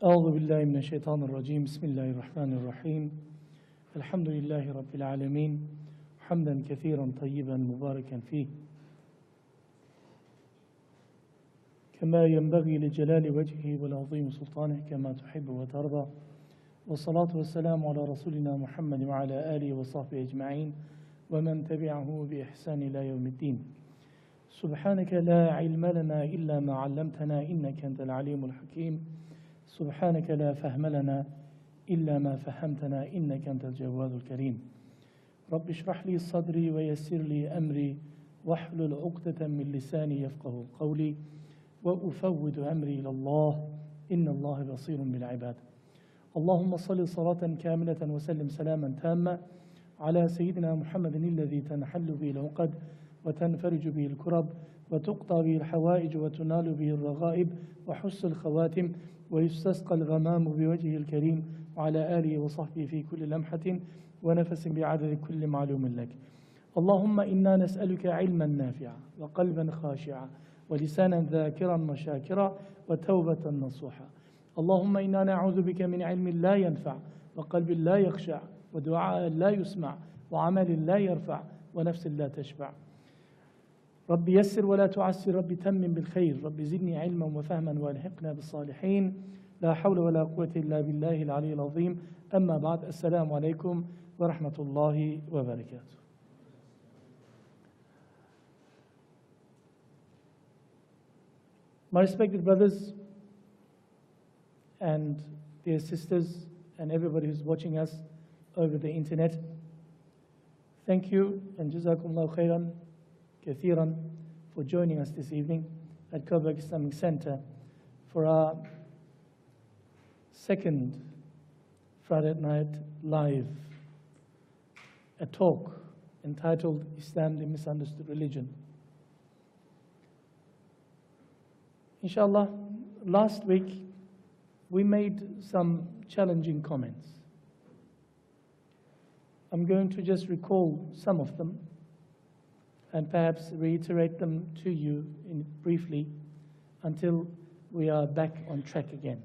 أعوذ بالله من الشيطان الرجيم بسم الله الرحمن الرحيم الحمد لله رب العالمين حمدا كثيرا طيبا مباركا فيه كما ينبغي لجلال وجهه والعظيم سلطانه كما تحب وترضى والصلاة والسلام على رسولنا محمد وعلى آله وصحبه أجمعين ومن تبعه بإحسان إلى يوم الدين. سبحانك لا علم لنا إلا ما علمتنا إنك أنت العليم الحكيم. سبحانك لا فهم لنا إلا ما فهمتنا إنك أنت الجواد الكريم. رب اشرح لي صدري ويسر لي أمري واحلل عقدة من لساني يفقه قولي وأفوض أمري إلى الله إن الله بصير بالعباد. اللهم صل صلاة كاملة وسلم سلاما تاما على سيدنا محمد الذي تنحل به العقد وتنفرج به الكرب وتقطع به الحوائج وتنال به الرغائب وحس الخواتم ويستسقى الغمام بوجهه الكريم وعلى آله وصحبه في كل لمحة ونفس بعدد كل معلوم لك. اللهم إنا نسألك علما نافعا وقلبا خاشعا ولسانا ذاكرا وشاكرا وتوبة نصوحا. اللهم إنا نعوذ بك من علم لا ينفع وقلب لا يخشع ودعاء لا يسمع وعمل لا يرفع ونفس لا تشبع. رب يسر ولا تعسر، رب تمم بالخير، رب زدني علما وفهما والحقنا بالصالحين. لا حول ولا قوة إلا بالله العلي العظيم. أما بعد، السلام عليكم ورحمة الله وبركاته. My respected brothers and dear sisters and everybody who's watching us over the internet, thank you and Jazakumullahu khairan kathiran for joining us this evening at Kurkcu Islamic Center for our second Friday night live, a talk entitled Islam, the Misunderstood Religion. Inshallah, last week we made some challenging comments. I'm going to just recall some of them and perhaps reiterate them to you briefly until we are back on track again.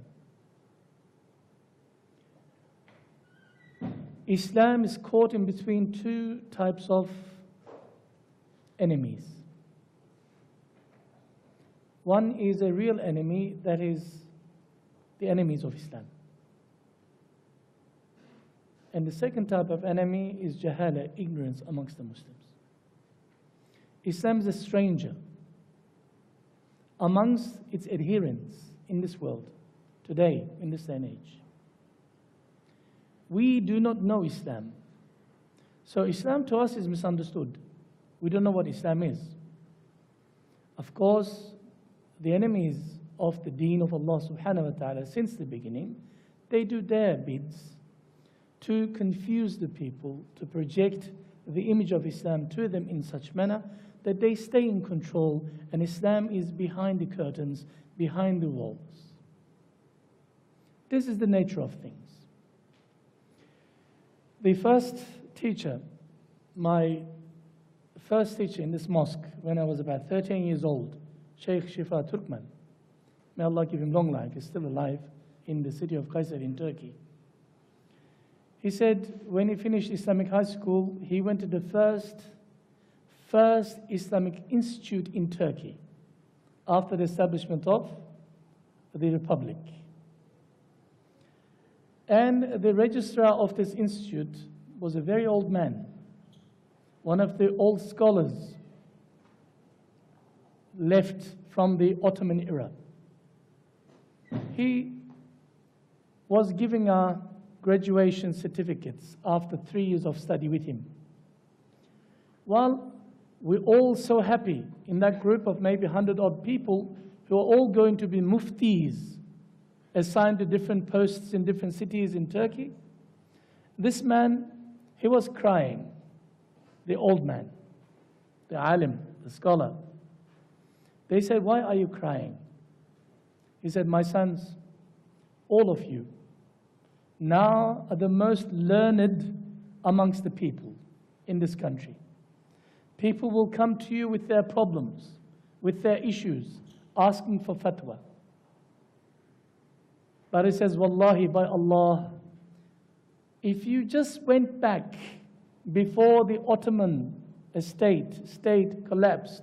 Islam is caught in between two types of enemies. One is a real enemy, that is the enemies of Islam. And the second type of enemy is jahala, ignorance amongst the Muslims. Islam is a stranger amongst its adherents in this world, today, in this day and age. We do not know Islam. So Islam to us is misunderstood. We don't know what Islam is. Of course, the enemies of the deen of Allah subhanahu wa ta'ala since the beginning, they do their bids to confuse the people, to project the image of Islam to them in such manner that they stay in control and Islam is behind the curtains, behind the walls. This is the nature of things. The first teacher, my first teacher in this mosque when I was about 13 years old, Sheikh Shifa Turkman, may Allah give him long life, he's still alive in the city of Kayseri in Turkey. He said when he finished Islamic high school, he went to the first Islamic institute in Turkey after the establishment of the Republic. And the registrar of this institute was a very old man, one of the old scholars left from the Ottoman era. He was giving our graduation certificates after 3 years of study with him. Well, we're all so happy in that group of maybe 100-odd people who are all going to be muftis, assigned to different posts in different cities in Turkey. This man, he was crying, the old man, the alim, the scholar. They said, "Why are you crying?" He said, "My sons, all of you now are the most learned amongst the people in this country. People will come to you with their problems, with their issues, asking for fatwa. But he says, Wallahi, by Allah, if you just went back before the Ottoman state collapsed,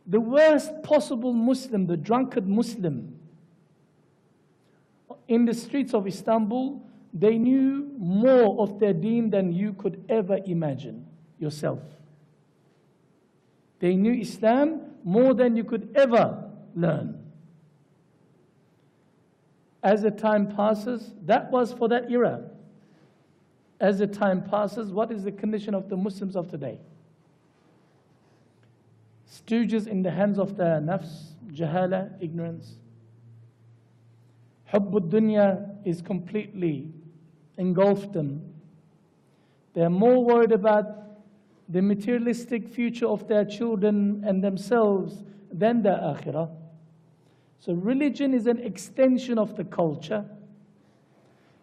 the worst possible Muslim, the drunkard Muslim, in the streets of Istanbul, they knew more of their deen than you could ever imagine yourself. They knew Islam more than you could ever learn. As the time passes, that was for that era. As the time passes, what is the condition of the Muslims of today? Stooges in the hands of their nafs, jahala, ignorance. Hubbud dunya is completely engulfed them. They are more worried about the materialistic future of their children and themselves than their akhirah. So religion is an extension of the culture.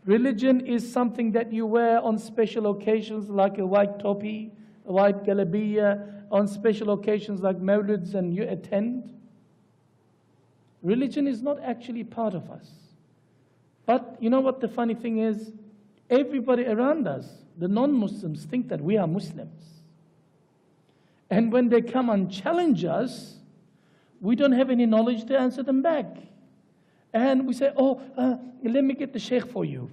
Religion is something that you wear on special occasions like a white topi, a white galabiya, on special occasions like mawlids, and you attend. Religion is not actually part of us. But you know what the funny thing is? Everybody around us, the non-Muslims, think that we are Muslims. And when they come and challenge us, we don't have any knowledge to answer them back. And we say, let me get the sheikh for you.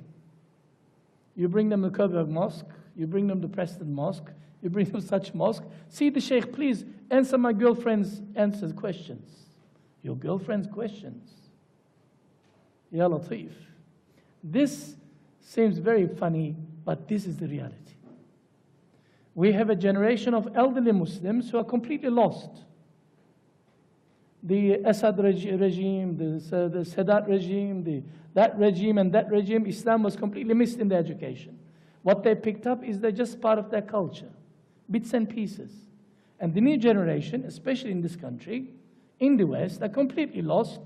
You bring them the Coburg Mosque, you bring them the Preston Mosque, you bring them such mosque. See the sheikh, please answer my girlfriend's questions. Your girlfriend's questions. Ya Latif. This seems very funny, but this is the reality. We have a generation of elderly Muslims who are completely lost. The Assad regime, the Sadat regime, that regime and that regime, Islam was completely missed in their education. What they picked up is they're just part of their culture, bits and pieces. And the new generation, especially in this country, in the West, are completely lost.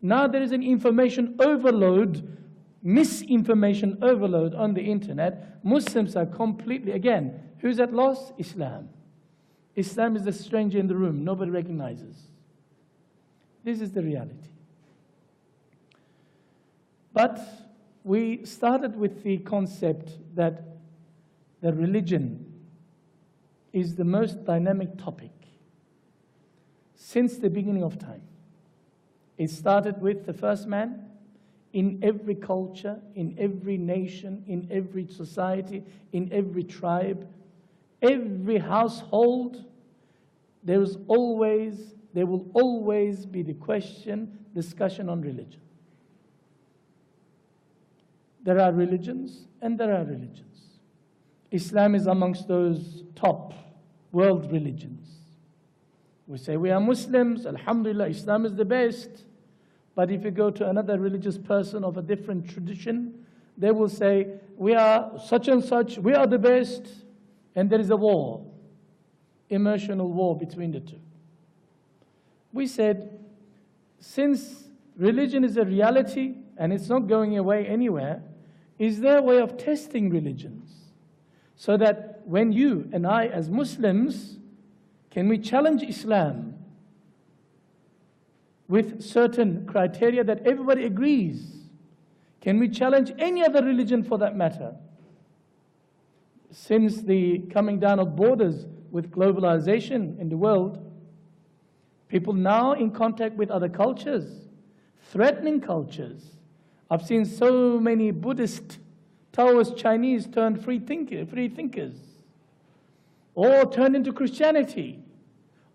Now there is an information overload, misinformation overload on the internet. Muslims are completely, again, who's at loss? Islam. Islam is the stranger in the room, nobody recognizes. This is the reality. But we started with the concept that the religion is the most dynamic topic since the beginning of time. It started with the first man. In every culture, in every nation, in every society, in every tribe, every household, there will always be the discussion on religion. There are religions and there are religions. Islam is amongst those top world religions. We say we are Muslims, alhamdulillah, Islam is the best. But if you go to another religious person of a different tradition, they will say, we are such and such, we are the best, and there is a war, emotional war between the two. We said, since religion is a reality and it's not going away anywhere, is there a way of testing religions? So that when you and I as Muslims, can we challenge Islam with certain criteria that everybody agrees? Can we challenge any other religion for that matter? Since the coming down of borders with globalization in the world, people now in contact with other cultures, threatening cultures. I've seen so many Buddhist, Taoist Chinese turn free thinkers, or turn into Christianity,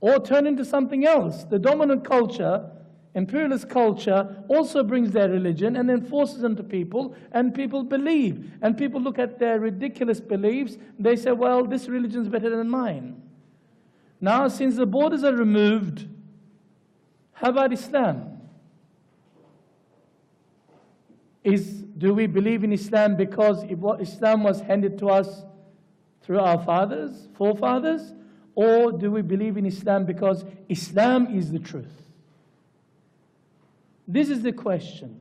or turn into something else. The dominant culture, imperialist culture, also brings their religion and enforces them to people, and people believe. And people look at their ridiculous beliefs, they say, well, this religion is better than mine. Now, since the borders are removed, how about Islam? Do we believe in Islam because Islam was handed to us through our forefathers? Or do we believe in Islam because Islam is the truth? This is the question.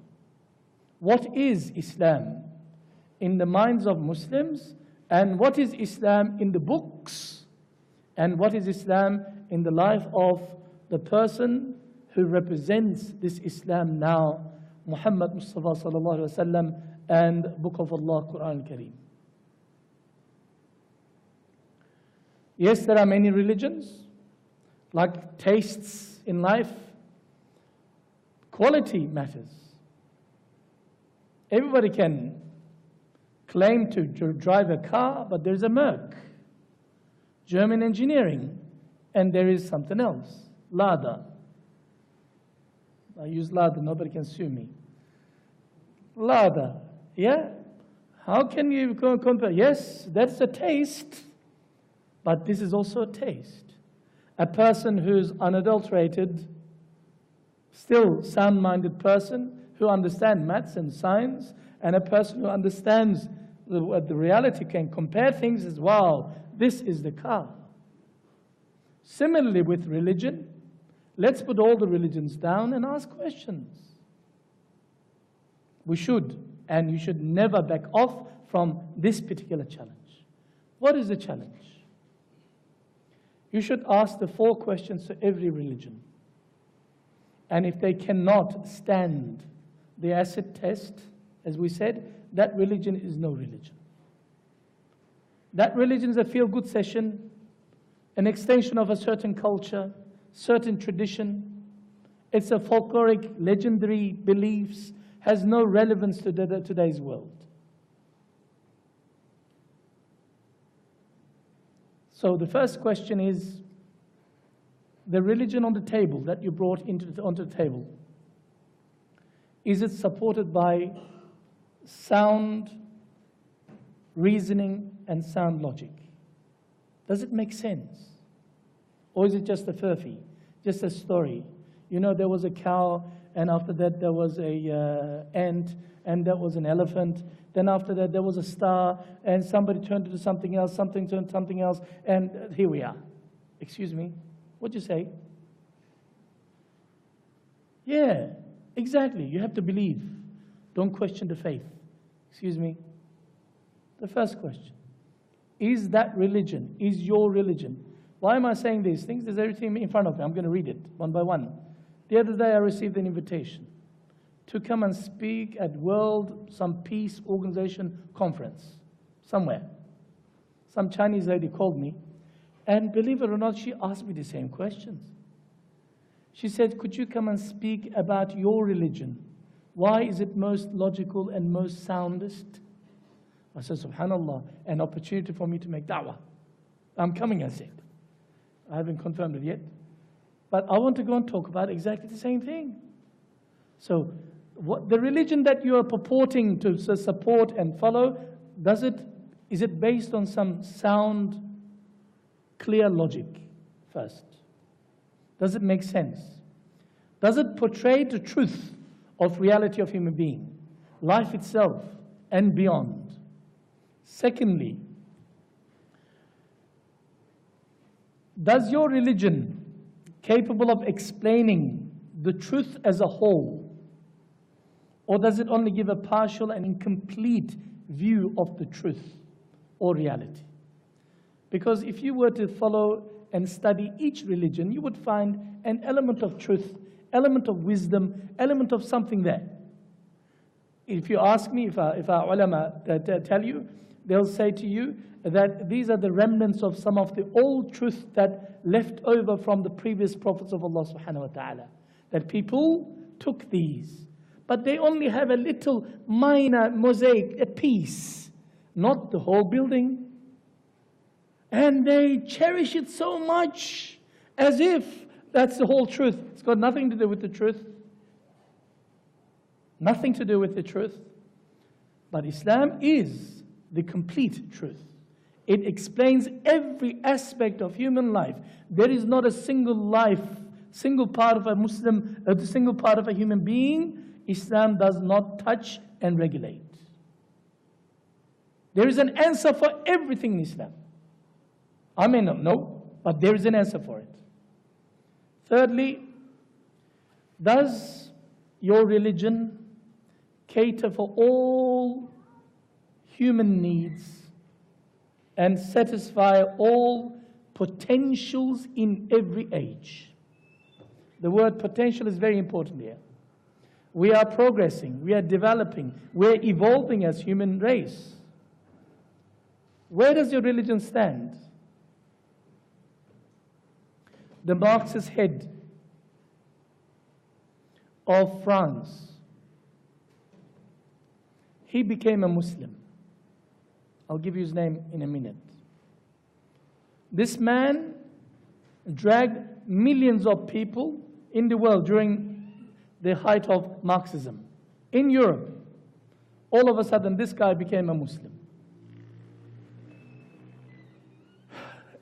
What is Islam in the minds of Muslims? And what is Islam in the books? And what is Islam in the life of the person who represents this Islam now Muhammad Mustafa sallallahu alaihi wasallam, and Book of Allah, Quran al-Kareem. Yes, there are many religions, like tastes in life. Quality matters. Everybody can claim to drive a car, but there's a Merc, German engineering, and there is something else, Lada. I use Lada, nobody can sue me. Lada, yeah? How can you compare? Yes, that's a taste, but this is also a taste. A person who's unadulterated, still sound-minded person who understands maths and science, and a person who understands the reality, can compare things as, wow, this is the car. Similarly with religion, let's put all the religions down and ask questions. We should, and you should never back off from this particular challenge. What is the challenge? You should ask the 4 questions to every religion. And if they cannot stand the acid test, as we said, that religion is no religion. That religion is a feel-good session, an extension of a certain culture, certain tradition. It's a folkloric, legendary beliefs, has no relevance to today's world. So the first question is, the religion on the table that you brought onto the table, is it supported by sound reasoning and sound logic? Does it make sense? Or is it just a furphy, just a story? You know, there was a cow, and after that there was a ant, and there was an elephant. Then after that there was a star, and somebody turned into something else, something turned something else, and here we are. Excuse me, what'd you say? Yeah, exactly, you have to believe. Don't question the faith. Excuse me. The first question, is that religion, is your religion? Why am I saying these things? There's everything in front of me. I'm going to read it one by one. The other day I received an invitation to come and speak at some peace organization conference somewhere. Some Chinese lady called me, and believe it or not, she asked me the same questions. She said, could you come and speak about your religion? Why is it most logical and most soundest? I said, Subhanallah, an opportunity for me to make da'wah. I'm coming, I said. I haven't confirmed it yet. But I want to go and talk about exactly the same thing. So the religion that you are purporting to support and follow, is it based on some sound, clear logic first? Does it make sense? Does it portray the truth of reality of human being, life itself and beyond? Secondly, does your religion capable of explaining the truth as a whole, or does it only give a partial and incomplete view of the truth or reality? Because if you were to follow and study each religion, you would find an element of truth, element of wisdom, element of something there. If you ask me, if our ulama tell you, they'll say to you that these are the remnants of some of the old truth that left over from the previous prophets of Allah subhanahu wa ta'ala. That people took these, but they only have a little minor mosaic, a piece, not the whole building. And they cherish it so much as if that's the whole truth. It's got nothing to do with the truth. Nothing to do with the truth. But Islam is the complete truth. It explains every aspect of human life. There is not a single life, single part of a Muslim, a single part of a human being, Islam does not touch and regulate. There is an answer for everything in Islam. I may not know, but there is an answer for it. Thirdly, does your religion cater for all human needs and satisfy all potentials in every age? The word potential is very important here. We are progressing, we are developing, we're evolving as human race. Where does your religion stand? The Marxist head of France, he became a Muslim. I'll give you his name in a minute. This man dragged millions of people in the world during the height of Marxism. In Europe, all of a sudden this guy became a Muslim.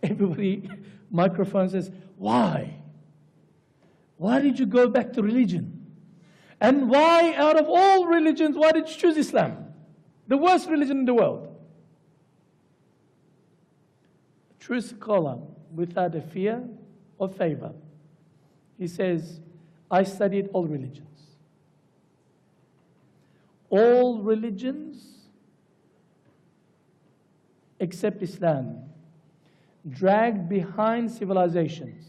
Everybody, microphone says, why? Why did you go back to religion? And why, out of all religions, why did you choose Islam? The worst religion in the world. A true scholar, without a fear or favor, he says, I studied all religions. All religions except Islam, dragged behind civilizations,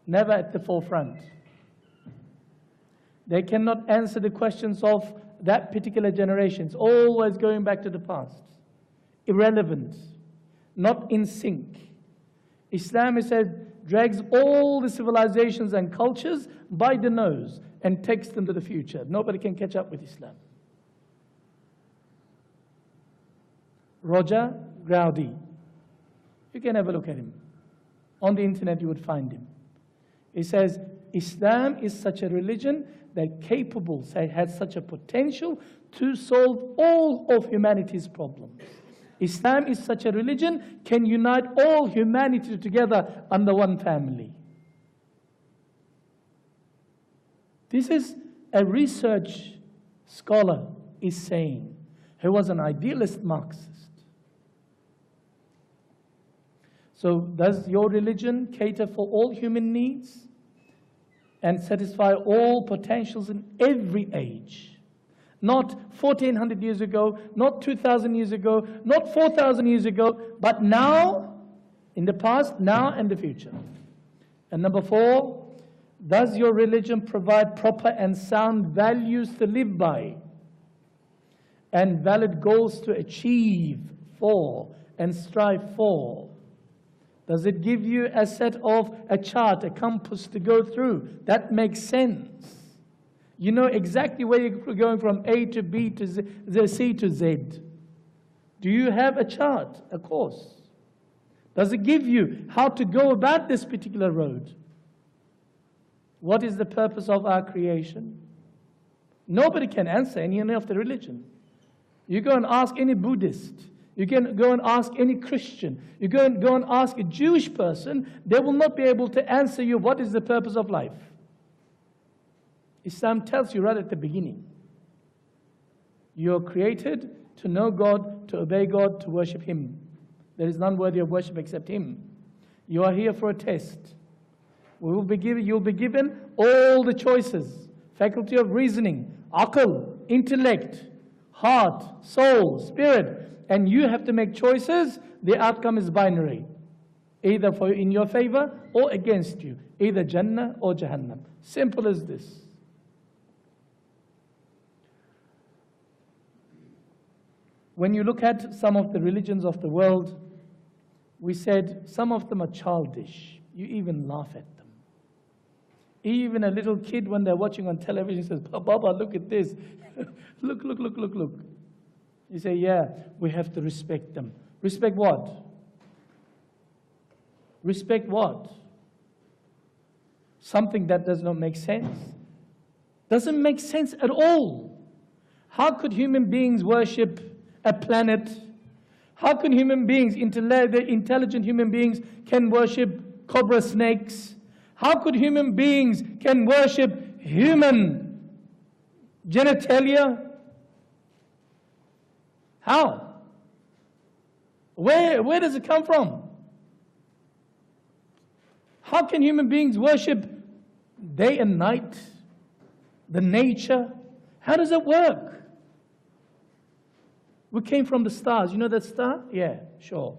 never at the forefront. They cannot answer the questions of that particular generation. It's always going back to the past. Irrelevant, not in sync. Islam, he said, drags all the civilizations and cultures by the nose and takes them to the future. Nobody can catch up with Islam. Roger Growdy. You can have a look at him. On the internet you would find him. He says, Islam is such a religion that capable, has such a potential to solve all of humanity's problems. Islam is such a religion can unite all humanity together under one family. This is a research scholar is saying, who was an idealist Marxist. So does your religion cater for all human needs and satisfy all potentials in every age? Not 1400 years ago, not 2000 years ago, not 4000 years ago, but now, in the past, now, and the future. And number 4, does your religion provide proper and sound values to live by and valid goals to achieve for and strive for? Does it give you a set of a chart, a compass to go through? That makes sense. You know exactly where you're going from A to B to Z, C to Z. Do you have a chart, a course? Does it give you how to go about this particular road? What is the purpose of our creation? Nobody can answer any of the religion. You go and ask any Buddhist. You can go and ask any Christian. You go and ask a Jewish person. They will not be able to answer you what is the purpose of life. Islam tells you right at the beginning. You are created to know God, to obey God, to worship Him. There is none worthy of worship except Him. You are here for a test. You'll be given all the choices. Faculty of reasoning, aql, intellect, heart, soul, spirit. And you have to make choices. The outcome is binary. Either in your favor or against you. Either Jannah or Jahannam. Simple as this. When you look at some of the religions of the world, we said some of them are childish. You even laugh at them. Even a little kid, when they're watching on television, says, Baba, look at this. Look. You say, yeah, we have to respect them. Respect what? Respect what? Something that does not make sense. Doesn't make sense at all. How could human beings worship a planet? How can human beings, intelligent human beings, can worship cobra snakes? How could human beings can worship human genitalia? How? Where does it come from? How can human beings worship day and night, the nature? How does it work? We came from the stars. You know that star? Yeah, sure.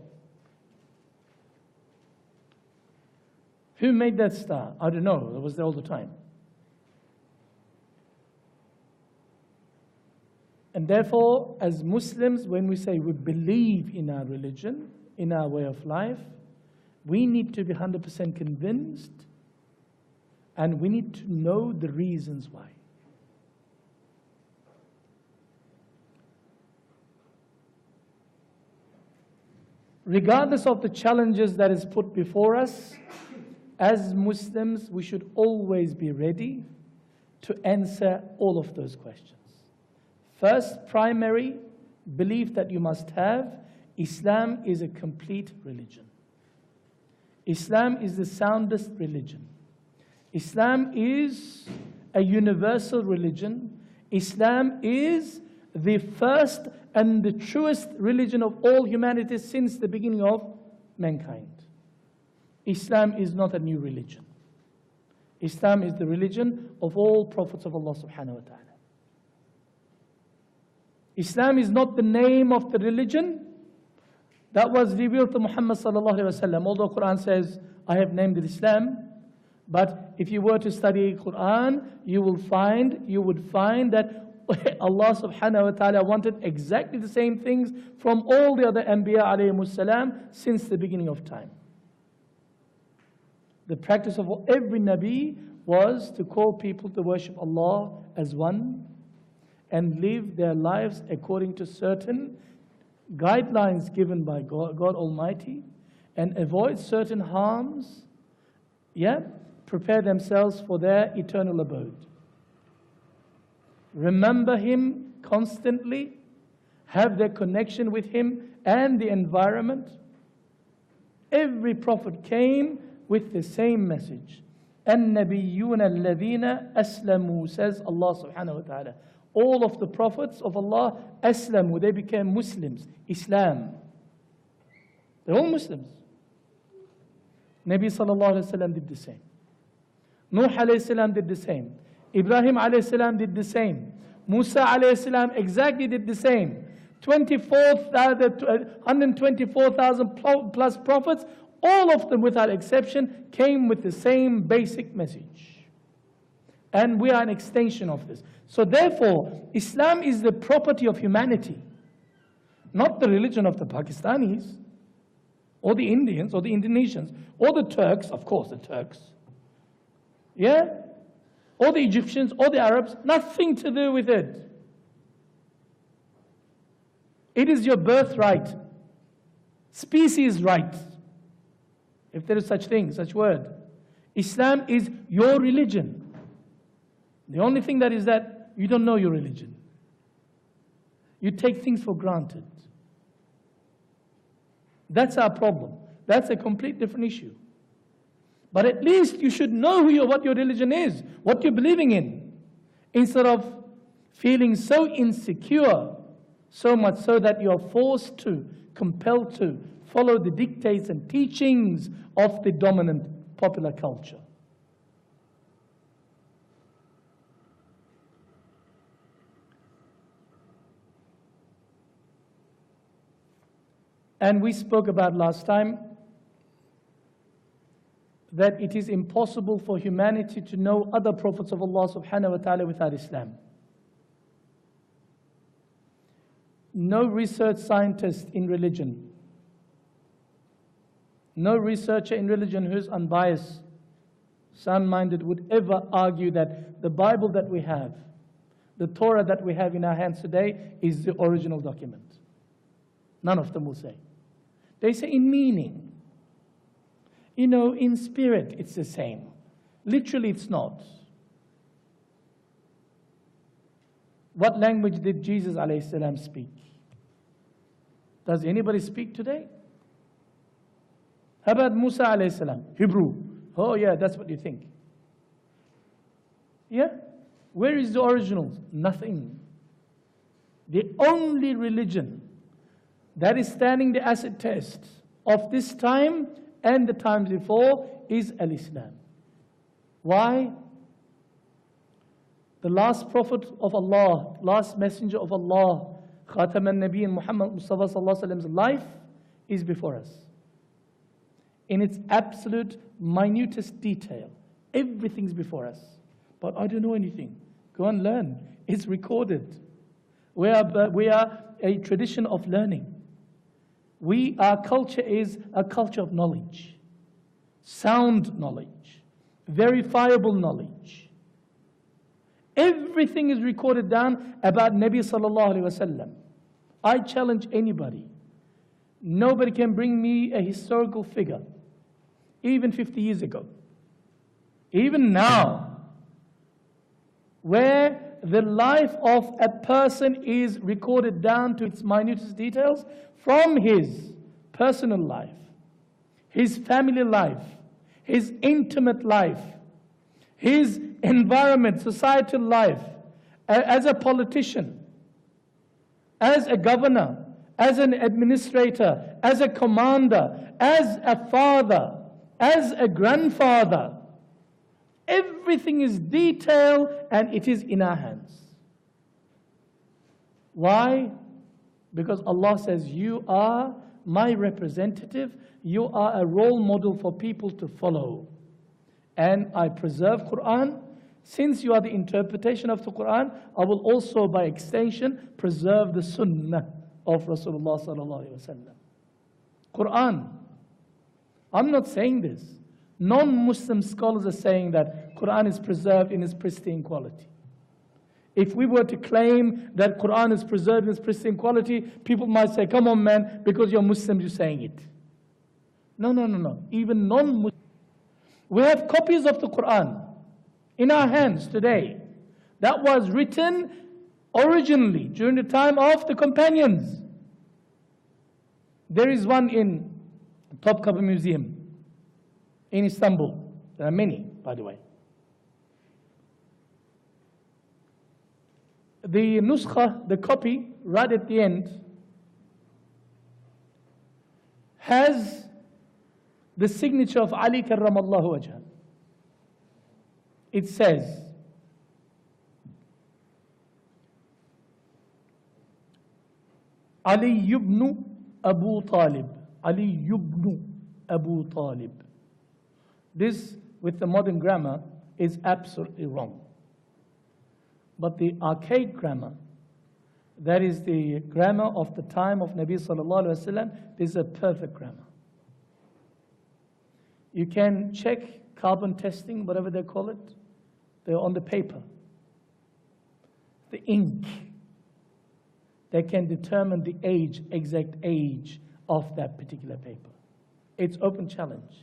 Who made that star? I don't know. It was there all the time. And therefore, as Muslims, when we say we believe in our religion, in our way of life, we need to be 100% convinced, and we need to know the reasons why. Regardless of the challenges that is put before us, as Muslims, we should always be ready to answer all of those questions. First, primary belief that you must have, Islam is a complete religion. Islam is the soundest religion. Islam is a universal religion. Islam is the first and the truest religion of all humanity since the beginning of mankind. Islam is not a new religion. Islam is the religion of all prophets of Allah subhanahu wa ta'ala. Islam is not the name of the religion that was revealed to Muhammad sallallahu alaihi wasallam. Although Quran says, I have named it Islam, but if you were to study Quran, you would find that Allah subhanahu wa ta'ala wanted exactly the same things from all the other Anbiya alayhimus salam since the beginning of time. The practice of every Nabi was to call people to worship Allah as one and live their lives according to certain guidelines given by God Almighty, and avoid certain harms, prepare themselves for their eternal abode. Remember Him constantly, have their connection with Him and the environment. Every prophet came with the same message. النَّبِيُّونَ الَّذِينَ أَسْلَمُوا, says Allah subhanahu wa ta'ala. All of the prophets of Allah, Aslamu, they became Muslims, Islam. They're all Muslims. Nabi sallallahu alayhi wa sallam did the same. Nuh alayhi salam did the same. Ibrahim alayhi salam did the same. Musa alayhi salam exactly did the same. 124,000 plus prophets, all of them without exception, came with the same basic message. And we are an extension of this. So therefore, Islam is the property of humanity, not the religion of the Pakistanis, or the Indians, or the Indonesians, or the Turks, of course the Turks, or the Egyptians, or the Arabs, nothing to do with it. It is your birthright, species right, if there is such thing, such word. Islam is your religion. The only thing that is that you don't know your religion. You take things for granted. That's our problem. That's a complete different issue. But at least you should know what your religion is, what you're believing in, instead of feeling so insecure, so much so that you're forced to, compelled to, follow the dictates and teachings of the dominant popular culture. And we spoke about last time that it is impossible for humanity to know other prophets of Allah subhanahu wa ta'ala without Islam. No research scientist in religion, no researcher in religion who is unbiased, sound-minded, would ever argue that the Bible that we have, the Torah that we have in our hands today, is the original document. None of them will say. They say in meaning. In spirit it's the same. Literally it's not. What language did Jesus alayhi salam speak? Does anybody speak today? How about Musa alayhi salam? Hebrew. Oh yeah, that's what you think. Yeah? Where is the originals? Nothing. The only religion that is standing the acid test of this time and the times before is Al-Islam. Why? The last prophet of Allah, last messenger of Allah, Khatam al-Nabi and Muhammad Mustafa sallallahu alaihi wasallam's life is before us. In its absolute minutest detail. Everything's before us. But I don't know anything. Go and learn. It's recorded. We are a tradition of learning. Our culture is a culture of knowledge, sound knowledge, verifiable knowledge. Everything is recorded down about Nabi sallallahu alaihi wasallam. I challenge anybody. Nobody can bring me a historical figure, even 50 years ago, even now, where the life of a person is recorded down to its minutest details from his personal life, his family life, his intimate life, his environment, societal life, as a politician, as a governor, as an administrator, as a commander, as a father, as a grandfather. Everything is detailed and it is in our hands. Why? Because Allah says, you are my representative, you are a role model for people to follow. And I preserve Quran. Since you are the interpretation of the Quran, I will also by extension preserve the Sunnah of Rasulullah sallallahu alaihi wasallam. Quran. I'm not saying this. Non-Muslim scholars are saying that Quran is preserved in its pristine quality. If we were to claim that Quran is preserved in its pristine quality, people might say, come on man, because you're Muslims, you're saying it. No. Even non-Muslims. We have copies of the Quran in our hands today that was written originally during the time of the companions. There is one in Topkapı Museum in Istanbul. There are many, by the way. The nuskha, the copy, right at the end, has the signature of Ali karramallahu wajhah. It says, Ali ibn Abu Talib. Ali ibn Abu Talib. This, with the modern grammar, is absolutely wrong. But the archaic grammar, that is the grammar of the time of Nabi sallallahu alaihi wasallam, this is a perfect grammar. You can check carbon testing, whatever they call it. They're on the paper. The ink. They can determine the age, exact age of that particular paper. It's open challenge.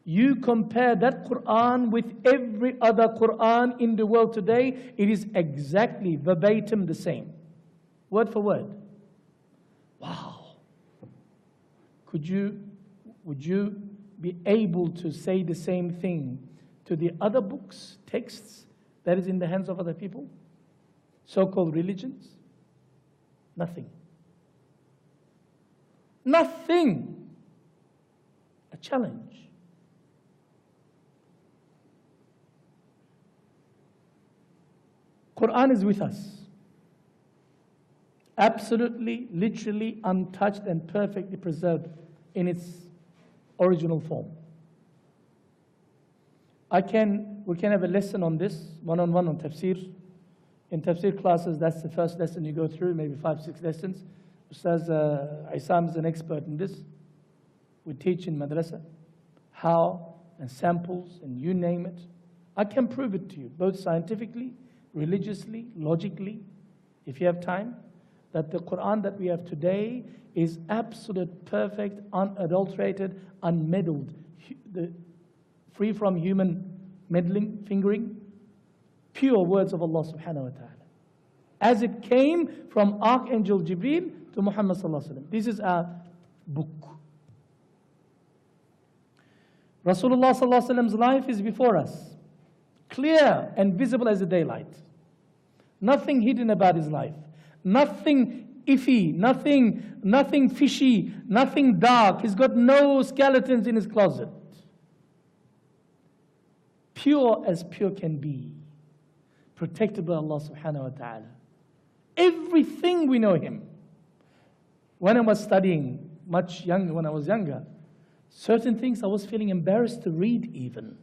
You compare that Quran with every other Quran in the world today, it is exactly verbatim the same. Word for word. Wow. Would you be able to say the same thing to the other books, texts that is in the hands of other people? So-called religions? Nothing. Nothing. A challenge. Quran is with us. Absolutely, literally untouched and perfectly preserved in its original form. We can have a lesson on this, one-on-one on tafsir. In tafsir classes, that's the first lesson you go through, maybe 5-6 lessons. Ustadh Isam is an expert in this. We teach in madrasa how, and samples, and you name it. I can prove it to you, both scientifically, religiously, logically, if you have time, that the Quran that we have today is absolute, perfect, unadulterated, unmeddled, free from human meddling, fingering, pure words of Allah subhanahu wa ta'ala. As it came from Archangel Jibreel to Muhammad sallallahu alaihi wasallam. This is our book. Rasulullah sallallahu alaihi wasallam's life is before us, clear and visible as the daylight. Nothing hidden about his life. Nothing iffy, nothing fishy, nothing dark. He's got no skeletons in his closet. Pure as pure can be. Protected by Allah subhanahu wa ta'ala. Everything we know him. When I was studying much younger, when I was younger, certain things I was feeling embarrassed to read even.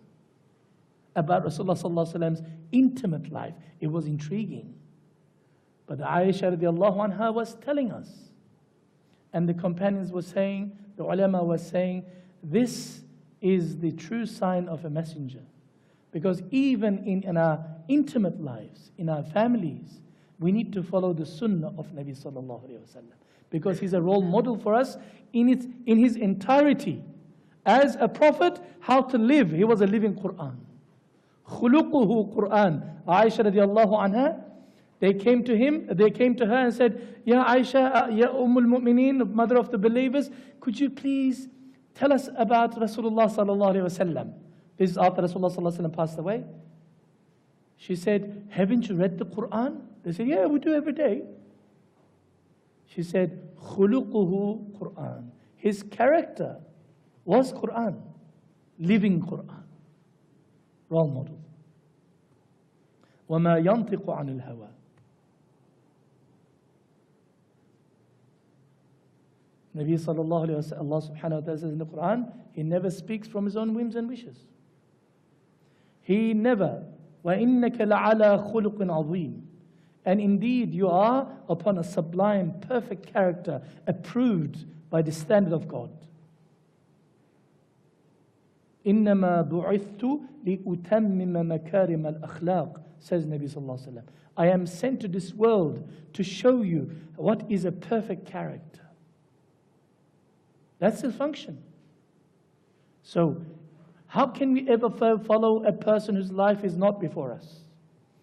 About Rasulullah sallallahu alaihi wasallam's intimate life. It was intriguing. But Aisha radiallahu anha was telling us, and the companions were saying, the ulama was saying, this is the true sign of a messenger. Because even in our intimate lives, in our families, we need to follow the sunnah of Nabi sallallahu alayhi wa sallam. Because he's a role model for us in his entirety. As a prophet, how to live. He was a living Quran. Khuluquhu Quran. Aisha radiallahu anha, they came to her and said, Ya Aisha, Ya Mu'mineen, mother of the believers, could you please tell us about Rasulullah sallallahu alayhi wa sallam? This is after Rasulullah sallallahu alayhi wa sallam passed away. She said, haven't you read the Quran? They said, yeah, we do every day. She said, khuluquhu Quran. His character was Quran, living Quran, role model. وَمَا يَنْطِقُ عَنِ الْهَوَىٰ. Nabi sallallahu alayhi wa sallam, Allah subhanahu wa ta'ala says in the Quran, he never speaks from his own whims and wishes. He never. وَإِنَّكَ لَعَلَىٰ خُلُقٍ عَظِيمٍ. And indeed, you are upon a sublime, perfect character, approved by the standard of God. إِنَّمَا بُعِثْتُ لِأُتَمِّمَ مَكَارِمَ الْأَخْلَاقِ, says Nabi sallallahu alayhi wa sallam. I am sent to this world to show you what is a perfect character. That's his function. So, how can we ever follow a person whose life is not before us?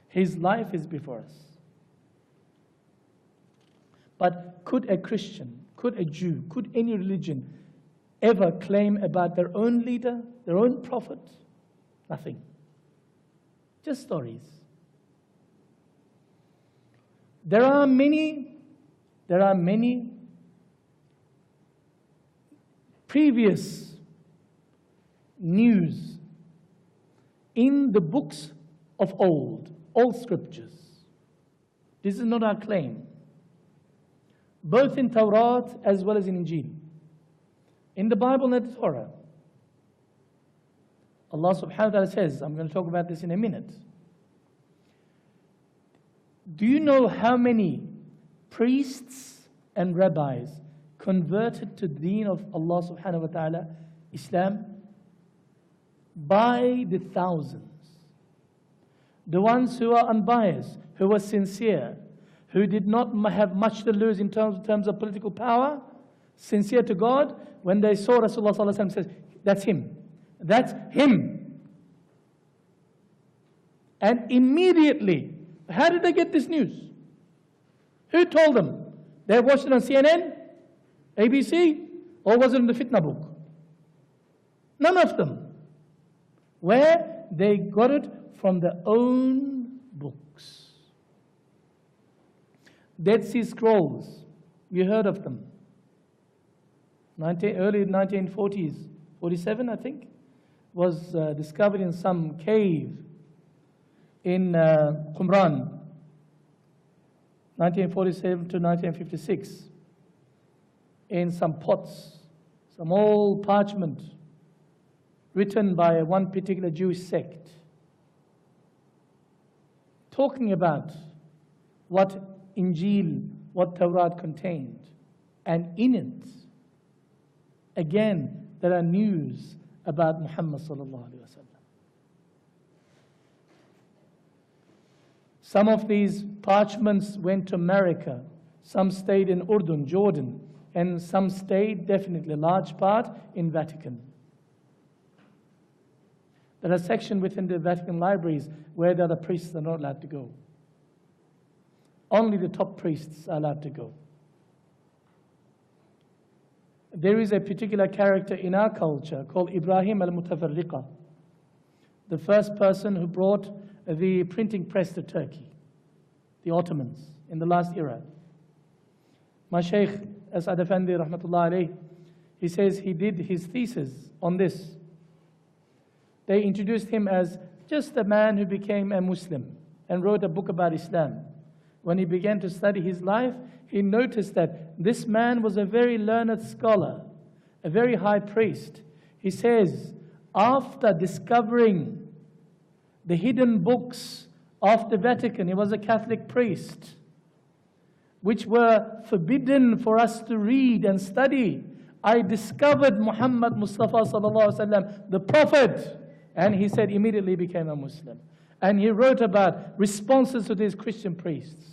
His life is before us. But could a Christian, could a Jew, could any religion ever claim about their own leader, their own prophet? Nothing. Just stories. There are many previous news in the books of old scriptures. This is not our claim. Both in Torah as well as in Injil. In the Bible and the Torah, Allah subhanahu wa ta'ala says, I'm going to talk about this in a minute. Do you know how many priests and rabbis converted to the deen of Allah subhanahu wa ta'ala, Islam? By the thousands. The ones who are unbiased, who were sincere, who did not have much to lose in terms of political power, sincere to God, when they saw Rasulullah sallallahu alaihi wasallam, says, that's him. That's him. And immediately, how did they get this news? Who told them? They watched it on CNN, ABC, or was it in the fitna book? None of them. Where they got it from their own books. Dead Sea Scrolls, you heard of them. Early 1940s, 47 I think, was discovered in some cave in Qumran, 1947 to 1956, in some pots, some old parchment, written by one particular Jewish sect, talking about what Injil, what Torah contained. And in it, again, there are news about Muhammad sallallahu alaihi wasallam. Some of these parchments went to America, some stayed in Urdun, Jordan, and some stayed, definitely a large part, in Vatican. There are sections within the Vatican libraries where the other priests are not allowed to go. Only the top priests are allowed to go. There is a particular character in our culture called Ibrahim ElMotivori, the first person who brought the printing press to Turkey, the Ottomans, in the last era. My Shaykh As'ad Effendi, rahmatullah alayh, he says he did his thesis on this. They introduced him as just a man who became a Muslim and wrote a book about Islam. When he began to study his life, he noticed that this man was a very learned scholar, a very high priest. He says, after discovering the hidden books of the Vatican, he was a Catholic priest. which were forbidden for us to read and study, I discovered Muhammad Mustafa sallallahu alaihi wasallam, the Prophet, and he said immediately became a Muslim. And he wrote about responses to these Christian priests.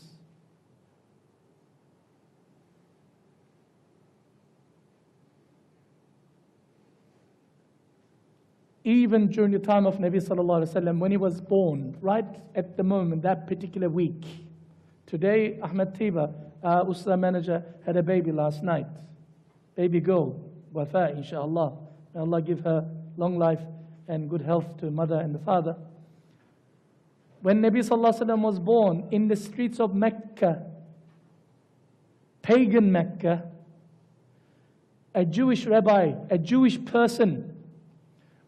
Even during the time of Nabi sallallahu alaihi wasallam, when he was born, right at the moment, that particular week. Today, Ahmad Tiba, Ustadh manager, had a baby last night. Baby girl, Wafa, inshallah. May Allah give her long life and good health to the mother and the father. When Nabi sallallahu alaihi wasallam was born, in the streets of Mecca, pagan Mecca, a Jewish rabbi, a Jewish person,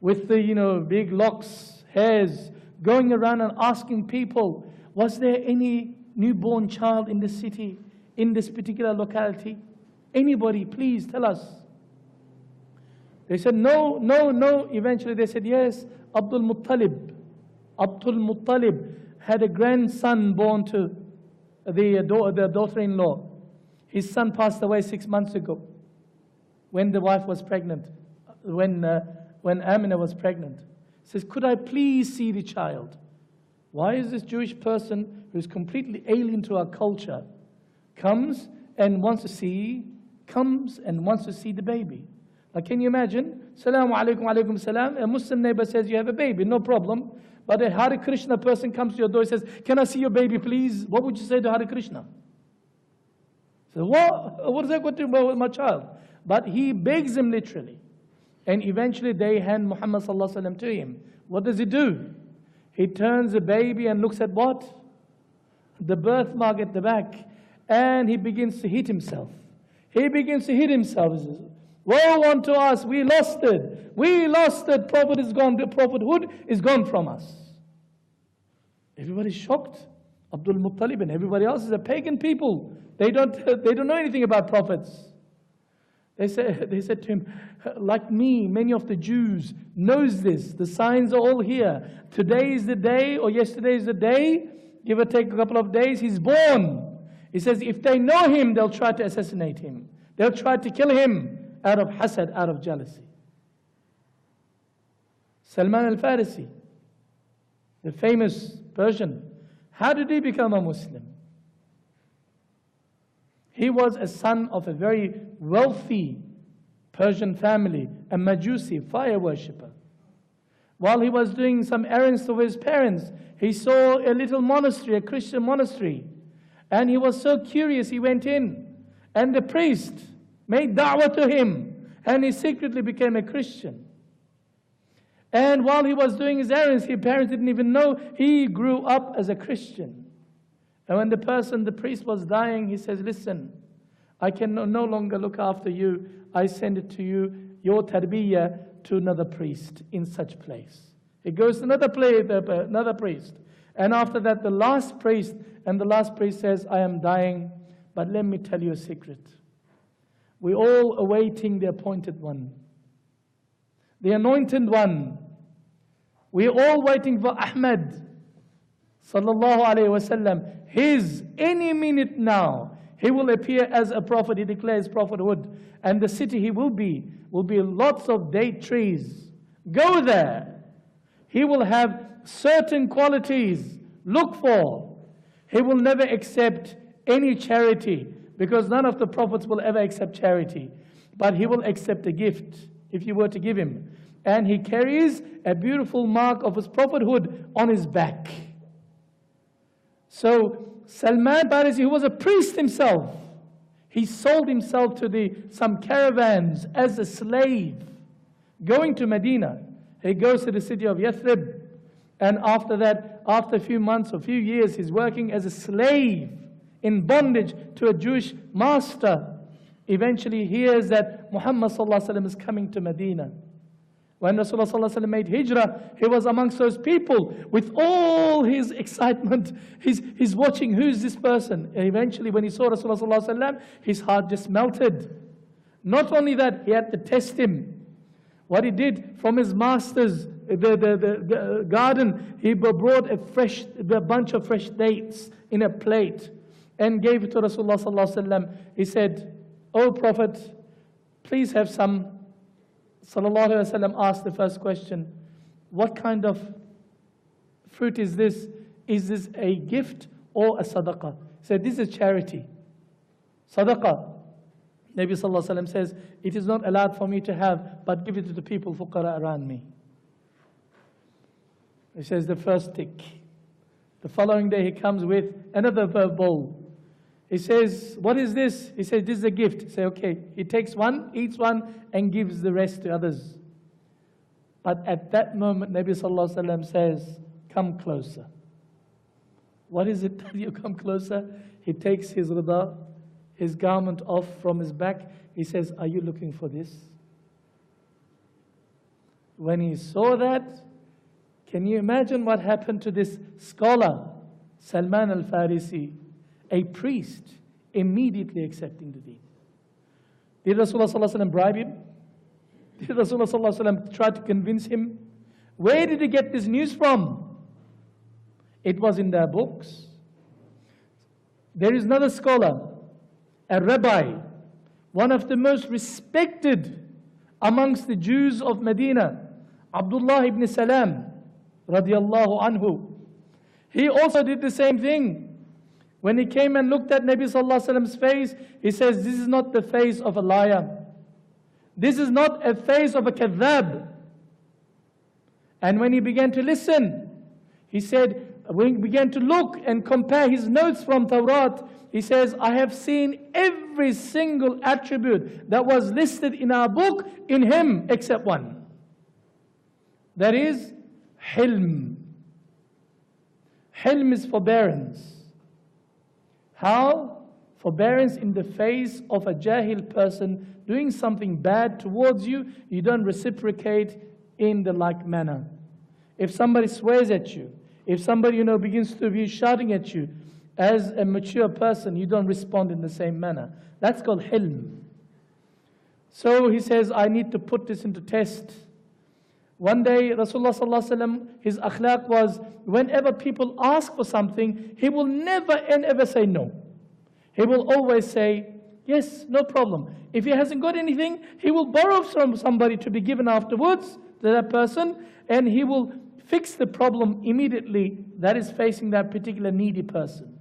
with the, big locks, hairs, going around and asking people, was there any newborn child in the city, in this particular locality? Anybody, please tell us. They said, no, no, no. Eventually they said, yes, Abdul Muttalib had a grandson born to the daughter-in-law. His son passed away 6 months ago when the wife was pregnant, when Amina was pregnant. He says, could I please see the child? Why is this Jewish person who's completely alien to our culture comes and wants to see the baby? Like, can you imagine? Salaam alaikum, alaikum salam. A Muslim neighbor says, you have a baby, no problem. But a Hare Krishna person comes to your door and says, can I see your baby, please? What would you say to Hare Krishna? So, what does that got to do with my child? But he begs him literally. And eventually they hand Muhammad sallallahu alaihi wasallam to him. What does he do? He turns the baby and looks at what? The birthmark at the back. And he begins to hit himself. He begins to hit himself. He says, woe unto us, we lost it. We lost it. Prophet is gone. The prophethood is gone from us. Everybody's shocked. Abdul Muttalib and everybody else is a pagan people. They don't know anything about prophets. They said to him, like me, many of the Jews knows this. The signs are all here. Today is the day, or yesterday is the day, give or take a couple of days, he's born. He says, if they know him, they'll try to assassinate him. They'll try to kill him out of hasad, out of jealousy. Salman al-Farisi, the famous Persian, how did he become a Muslim? He was a son of a very wealthy Persian family, a Majusi, fire worshipper. While he was doing some errands for his parents, he saw a little monastery, a Christian monastery. And he was so curious, he went in. And the priest made da'wah to him. And he secretly became a Christian. And while he was doing his errands, his parents didn't even know he grew up as a Christian. And when the priest was dying, he says, listen, I can no longer look after you. I send it to you, your tarbiyah, to another priest in such place. He goes to another priest. And after that, the last priest says, I am dying, but let me tell you a secret. We're all awaiting the appointed one, the anointed one. We're all waiting for Ahmad, sallallahu alayhi wasallam. Any minute now, he will appear as a prophet. He declares prophethood. And the city he will be lots of date trees. Go there. He will have certain qualities. Look for. He will never accept any charity, because none of the prophets will ever accept charity. But he will accept a gift if you were to give him. And he carries a beautiful mark of his prophethood on his back. So Salman Farisi, who was a priest himself, he sold himself to some caravans as a slave. Going to Medina, he goes to the city of Yathrib. And after that, after a few months or few years, he's working as a slave in bondage to a Jewish master. Eventually he hears that Muhammad sallallahu alaihi wasallam is coming to Medina. When Rasulullah sallallahu alaihi wasallam made hijrah, he was amongst those people with all his excitement. He's watching, who's this person? And eventually when he saw Rasulullah sallallahu alaihi wasallam, his heart just melted. Not only that, he had to test him. What he did from his master's the garden, he brought a bunch of fresh dates in a plate. and gave it to Rasulullah sallallahu alaihi wasallam. He said, "O Prophet, please have some." Sallallahu alaihi wasallam asked the first question, "What kind of fruit is this? Is this a gift or a sadaqah?" He said, "This is charity. Sadaqah." Nabi sallallahu alaihi wasallam says, "It is not allowed for me to have, but give it to the people, fuqara around me." He says the first tick. The following day he comes with another bowl. He says, "What is this?" He says, "This is a gift." He says, "Okay." He takes one, eats one, and gives the rest to others. But at that moment, Nabi sallallahu alaihi wasallam says, "Come closer." What is it that you come closer? He takes his rida, his garment off from his back. He says, "Are you looking for this?" When he saw that, can you imagine what happened to this scholar, Salman al-Farisi, a priest, immediately accepting the deen? Did Rasulullah sallallahu alaihi wasallam bribe him? Did Rasulullah sallallahu alaihi wasallam try to convince him? Where did he get this news from? It was in their books. There is another scholar, a rabbi, one of the most respected amongst the Jews of Medina, Abdullah ibn Salam, radiyallahu anhu. He also did the same thing. When he came and looked at Nabi sallallahu alaihi wasallam's face, he says, "This is not the face of a liar. This is not a face of a kadhab." And when he began to listen, he said, when he began to look and compare his notes from Tawrat, he says, "I have seen every single attribute that was listed in our book in him except one. That is hilm." Hilm is forbearance. How? Forbearance in the face of a jahil person doing something bad towards you, you don't reciprocate in the like manner. If somebody swears at you, if somebody begins to be shouting at you, as a mature person, you don't respond in the same manner. That's called hilm. So he says, "I need to put this into test." One day, Rasulullah sallallahu alaihi wasallam, his akhlaq was, whenever people ask for something, he will never and ever say no. He will always say, "Yes, no problem." If he hasn't got anything, he will borrow from somebody to be given afterwards to that person, and he will fix the problem immediately that is facing that particular needy person.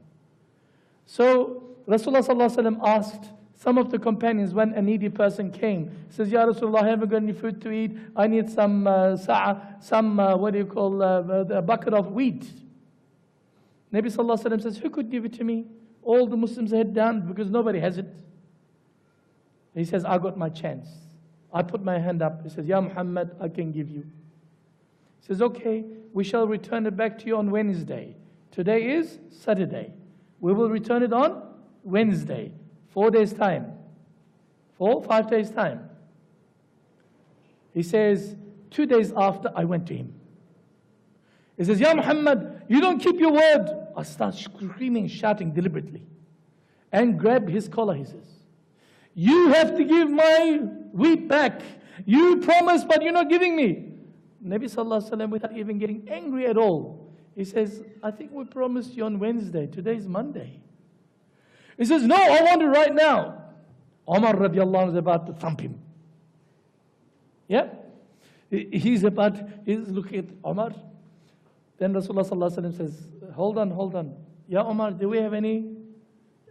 So Rasulullah sallallahu alaihi wasallam asked some of the companions when a needy person came. He says, "Ya Rasulullah, I haven't got any food to eat. I need some a bucket of wheat." Nabi sallallahu alaihi wasallam says, "Who could give it to me?" All the Muslims head down because nobody has it. He says, "I got my chance." I put my hand up. He says, "Ya Muhammad, I can give you." He says, "Okay, we shall return it back to you on Wednesday. Today is Saturday. We will return it on Wednesday. 4 days time. 5 days time." He says, 2 days after, I went to him. He says, "Ya Muhammad, you don't keep your word." I start screaming, shouting deliberately, and grabbed his collar. He says, "You have to give my wheat back. You promised, but you're not giving me." Nabi sallallahu alaihi wasallam, without even getting angry at all, he says, "I think we promised you on Wednesday. Today's Monday." He says, "No, I want it right now." Umar radiallahu anhu is about to thump him. Yeah? He's looking at Umar. Then Rasulullah sallallahu alaihi wasallam says, hold on. Ya Umar, do we have any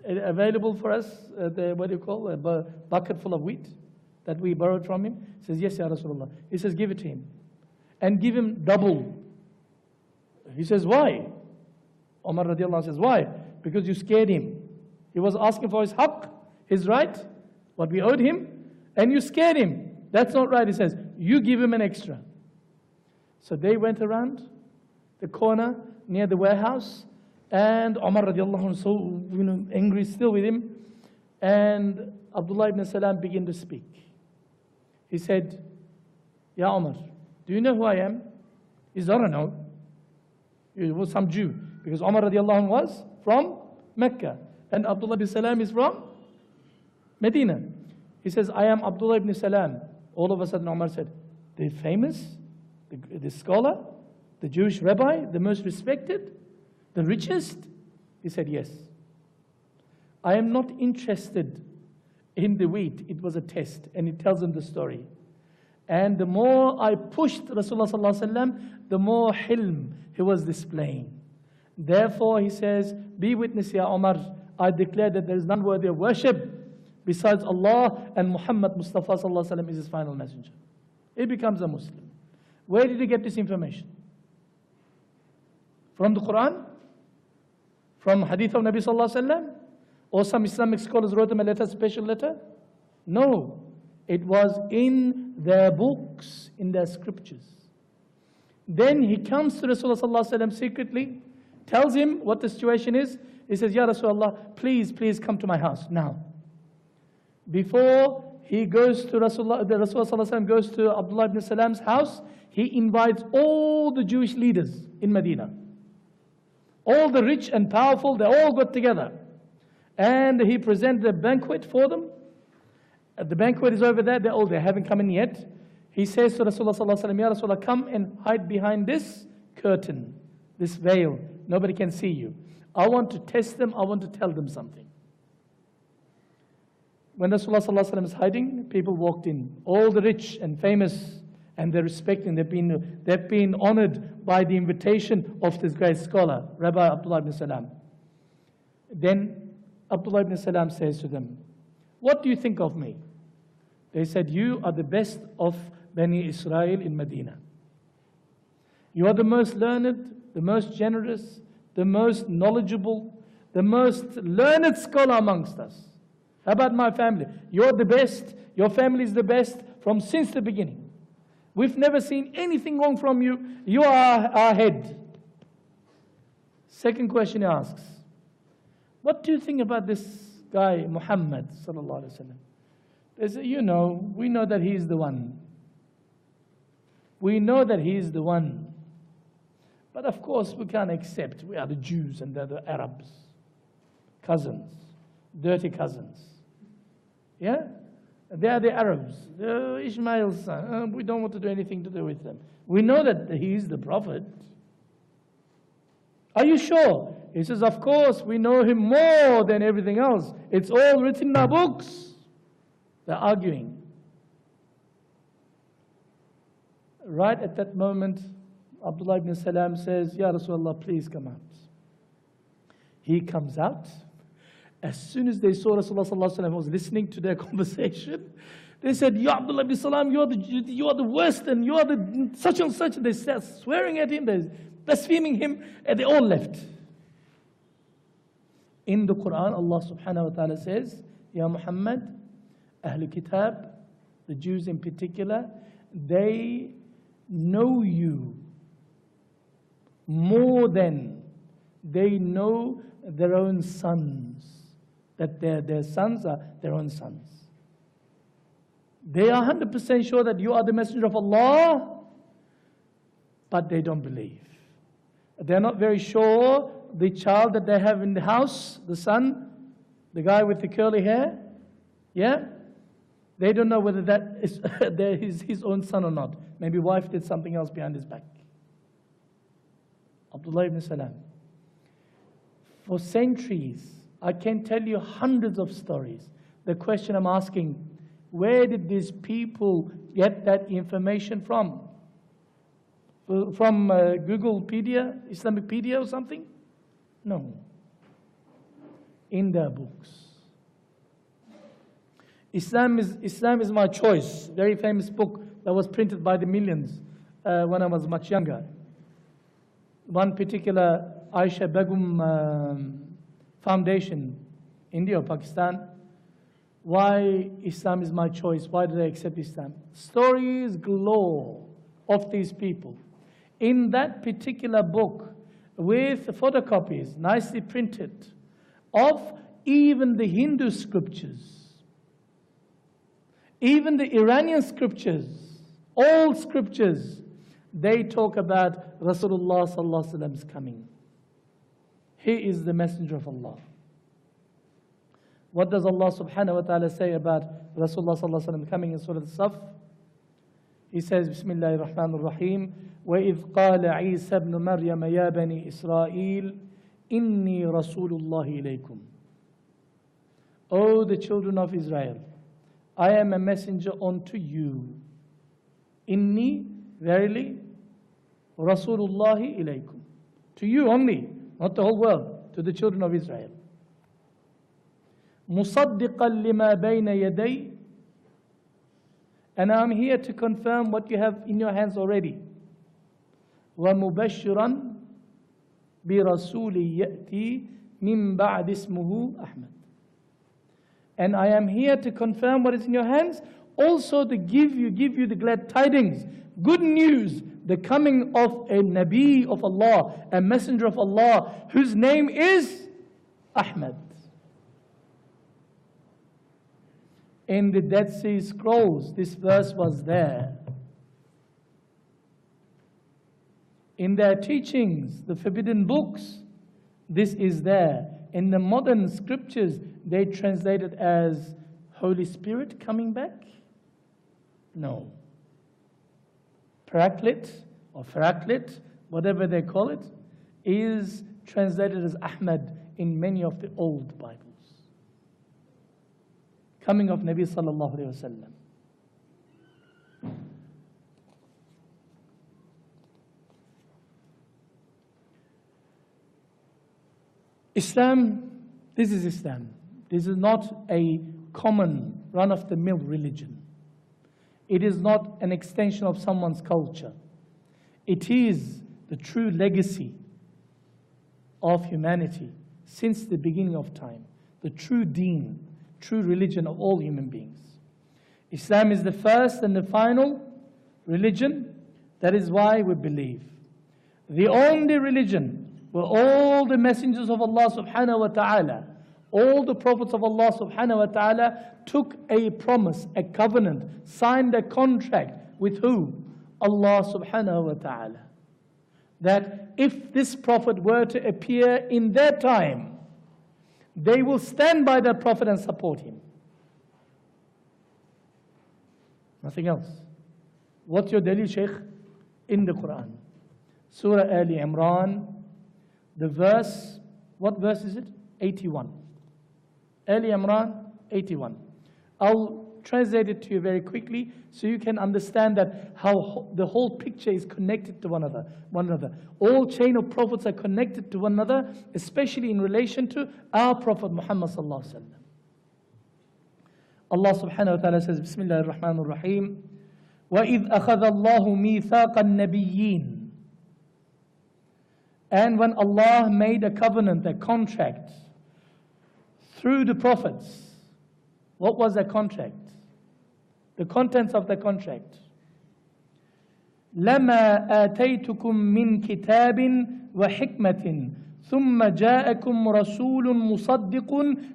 available for us, a bucket full of wheat that we borrowed from him? He says, "Yes, Ya Rasulullah." He says, "Give it to him. And give him double." He says, "Why?" Umar radiallahu anhu says, "Why? Because you scared him. He was asking for his haqq, his right, what we owed him, and you scared him. That's not right." He says, "You give him an extra." So they went around the corner near the warehouse, and Umar radiallahu anhu so angry still with him, and Abdullah ibn Salam began to speak. He said, "Ya Umar, do you know who I am?" He said, "I don't know." He was some Jew, because Umar radiallahu anhu was from Mecca, and Abdullah ibn Salam is from Medina. He says, "I am Abdullah ibn Salam." All of a sudden Umar said, "The famous, the scholar, the Jewish rabbi, the most respected, the richest?" He said, "Yes." I am not interested in the wheat. It was a test, and it tells him the story. And the more I pushed Rasulullah sallallahu alaihi wasallam, the more hilm he was displaying. Therefore, he says, be witness, Ya Umar, I declare that there is none worthy of worship besides Allah, and Muhammad Mustafa sallallahu alaihi wasallam is his final messenger. He becomes a Muslim. Where did he get this information? From the Quran? From hadith of Nabi sallallahu alaihi wasallam? Or some Islamic scholars wrote him a letter, special letter? No. It was in their books, in their scriptures. Then he comes to Rasulullah sallallahu alaihi wasallam secretly, tells him what the situation is. He says, Ya Rasulullah, please come to my house now. Before he goes to Rasulullah, the Rasulullah sallallahu alaihi wasallam goes to Abdullah ibn Salam's house, he invites all the Jewish leaders in Medina. All the rich and powerful, they all got together. And he presented a banquet for them. The banquet is over there, they haven't come in yet. He says to Rasulullah sallallahu alaihi wasallam, Ya Rasulullah, come and hide behind this curtain, this veil. Nobody can see you. I want to test them, I want to tell them something. When Rasulullah sallallahu alaihi wasallam is hiding, people walked in. All the rich and famous, and they're respecting, they've been honored by the invitation of this great scholar, Rabbi Abdullah ibn Salam. Then Abdullah ibn Salam says to them, what do you think of me? They said, you are the best of Bani Israel in Medina. You are the most learned, the most generous, the most knowledgeable, the most learned scholar amongst us. How about my family? You're the best, your family is the best from since the beginning. We've never seen anything wrong from you. You are our head. Second question he asks, what do you think about this guy, Muhammad sallallahu alaihi wasallam? They say, we know that he is the one. We know that he is the one. But of course, we can't accept. We are the Jews and they're the Arabs. Cousins. Dirty cousins. Yeah? They are the Arabs. They're Ishmael's son. We don't want to do anything to do with them. We know that he is the Prophet. Are you sure? He says, of course, we know him more than everything else. It's all written in our books. They're arguing. Right at that moment, Abdullah ibn Salam says, Ya Rasulullah, please come out. He comes out. As soon as they saw Rasulullah sallallahu alaihi wasallam was listening to their conversation, they said, Ya Abdullah ibn Salam, you are the worst, and you are the such and such. And they start swearing at him, they blaspheming him, and they all left. In the Quran, Allah subhanahu wa ta'ala says, Ya Muhammad, Ahlul Kitab, the Jews in particular, they know you more than they know their own sons, that their sons are their own sons. They are 100% sure that you are the messenger of Allah, but they don't believe. They're not very sure the child that they have in the house, the son, the guy with the curly hair, yeah? They don't know whether that is his own son or not. Maybe wife did something else behind his back. Abdullah ibn Salam. For centuries, I can tell you hundreds of stories. The question I'm asking, where did these people get that information from? From Googlepedia, Islamicpedia or something? No. In their books. Islam is my choice. Very famous book that was printed by the millions when I was much younger. One particular Aisha Begum Foundation, India or Pakistan. Why Islam is my choice? Why did I accept Islam? Stories galore of these people. In that particular book, with photocopies, nicely printed, of even the Hindu scriptures, even the Iranian scriptures, all scriptures, they talk about Rasulullah sallallahu alaihi wasallam's coming. He is the messenger of Allah. What does Allah subhanahu wa ta'ala say about Rasulullah sallallahu alaihi wasallam coming in Surah Al-Saf? He says, Bismillahir Rahmanir Rahim, وَإِذْ قَالَ عِيسَى ابْنُ مَرْيَمَ يَا بَنِي إِسْرَائِيلَ إِنِّي رَسُولُ اللَّهِ إِلَيْكُمْ. O the children of Israel, I am a messenger unto you. Inni, verily, Rasulullahi ilaykum. To you only, not the whole world, to the children of Israel. Musaddiqan lima bayna yaday. And I'm here to confirm what you have in your hands already. وَمُبَشِّرًا بِرَسُولِ يَأْتِي مِنْ بَعْدِ اسْمُهُ Ahmad. And I am here to confirm what is in your hands, also to give you the glad tidings, good news, the coming of a Nabi of Allah, a messenger of Allah, whose name is Ahmad. In the Dead Sea Scrolls, this verse was there. In their teachings, the forbidden books, this is there. In the modern scriptures, they translate it as Holy Spirit coming back? No. Paraclete or Faraclete, whatever they call it, is translated as Ahmad in many of the old Bibles. Coming of Nabi sallallahu alayhi wa sallam. Islam, this is Islam. This is not a common, run-of-the-mill religion. It is not an extension of someone's culture. It is the true legacy of humanity since the beginning of time. The true deen, true religion of all human beings. Islam is the first and the final religion. That is why we believe. The only religion where all the messengers of Allah subhanahu wa ta'ala, all the prophets of Allah subhanahu wa ta'ala took a promise, a covenant, signed a contract with who? Allah subhanahu wa ta'ala. That if this prophet were to appear in their time, they will stand by that prophet and support him. Nothing else. What's your dalil, Shaykh? In the Quran. Surah Ali Imran, the verse, what verse is it? 81. Ali Imran, 81. I'll translate it to you very quickly so you can understand that how the whole picture is connected to one another. All chain of prophets are connected to one another, especially in relation to our Prophet Muhammad sallallahu alaihi wasallam. Allah subhanahu wa ta'ala says, Bismillah ar-Rahman ar-Rahim, وَإِذْ أَخَذَ اللَّهُ مِيثَاقَ النَّبِيِّينَ. And when Allah made a covenant, a contract, through the prophets, what was that contract? The contents of the contract. لَمَا آتَيْتُكُم مِّن كِتَابٍ وَحِكْمَةٍ ثُمَّ جَاءَكُمْ رَسُولٌ مُصَدِّقٌ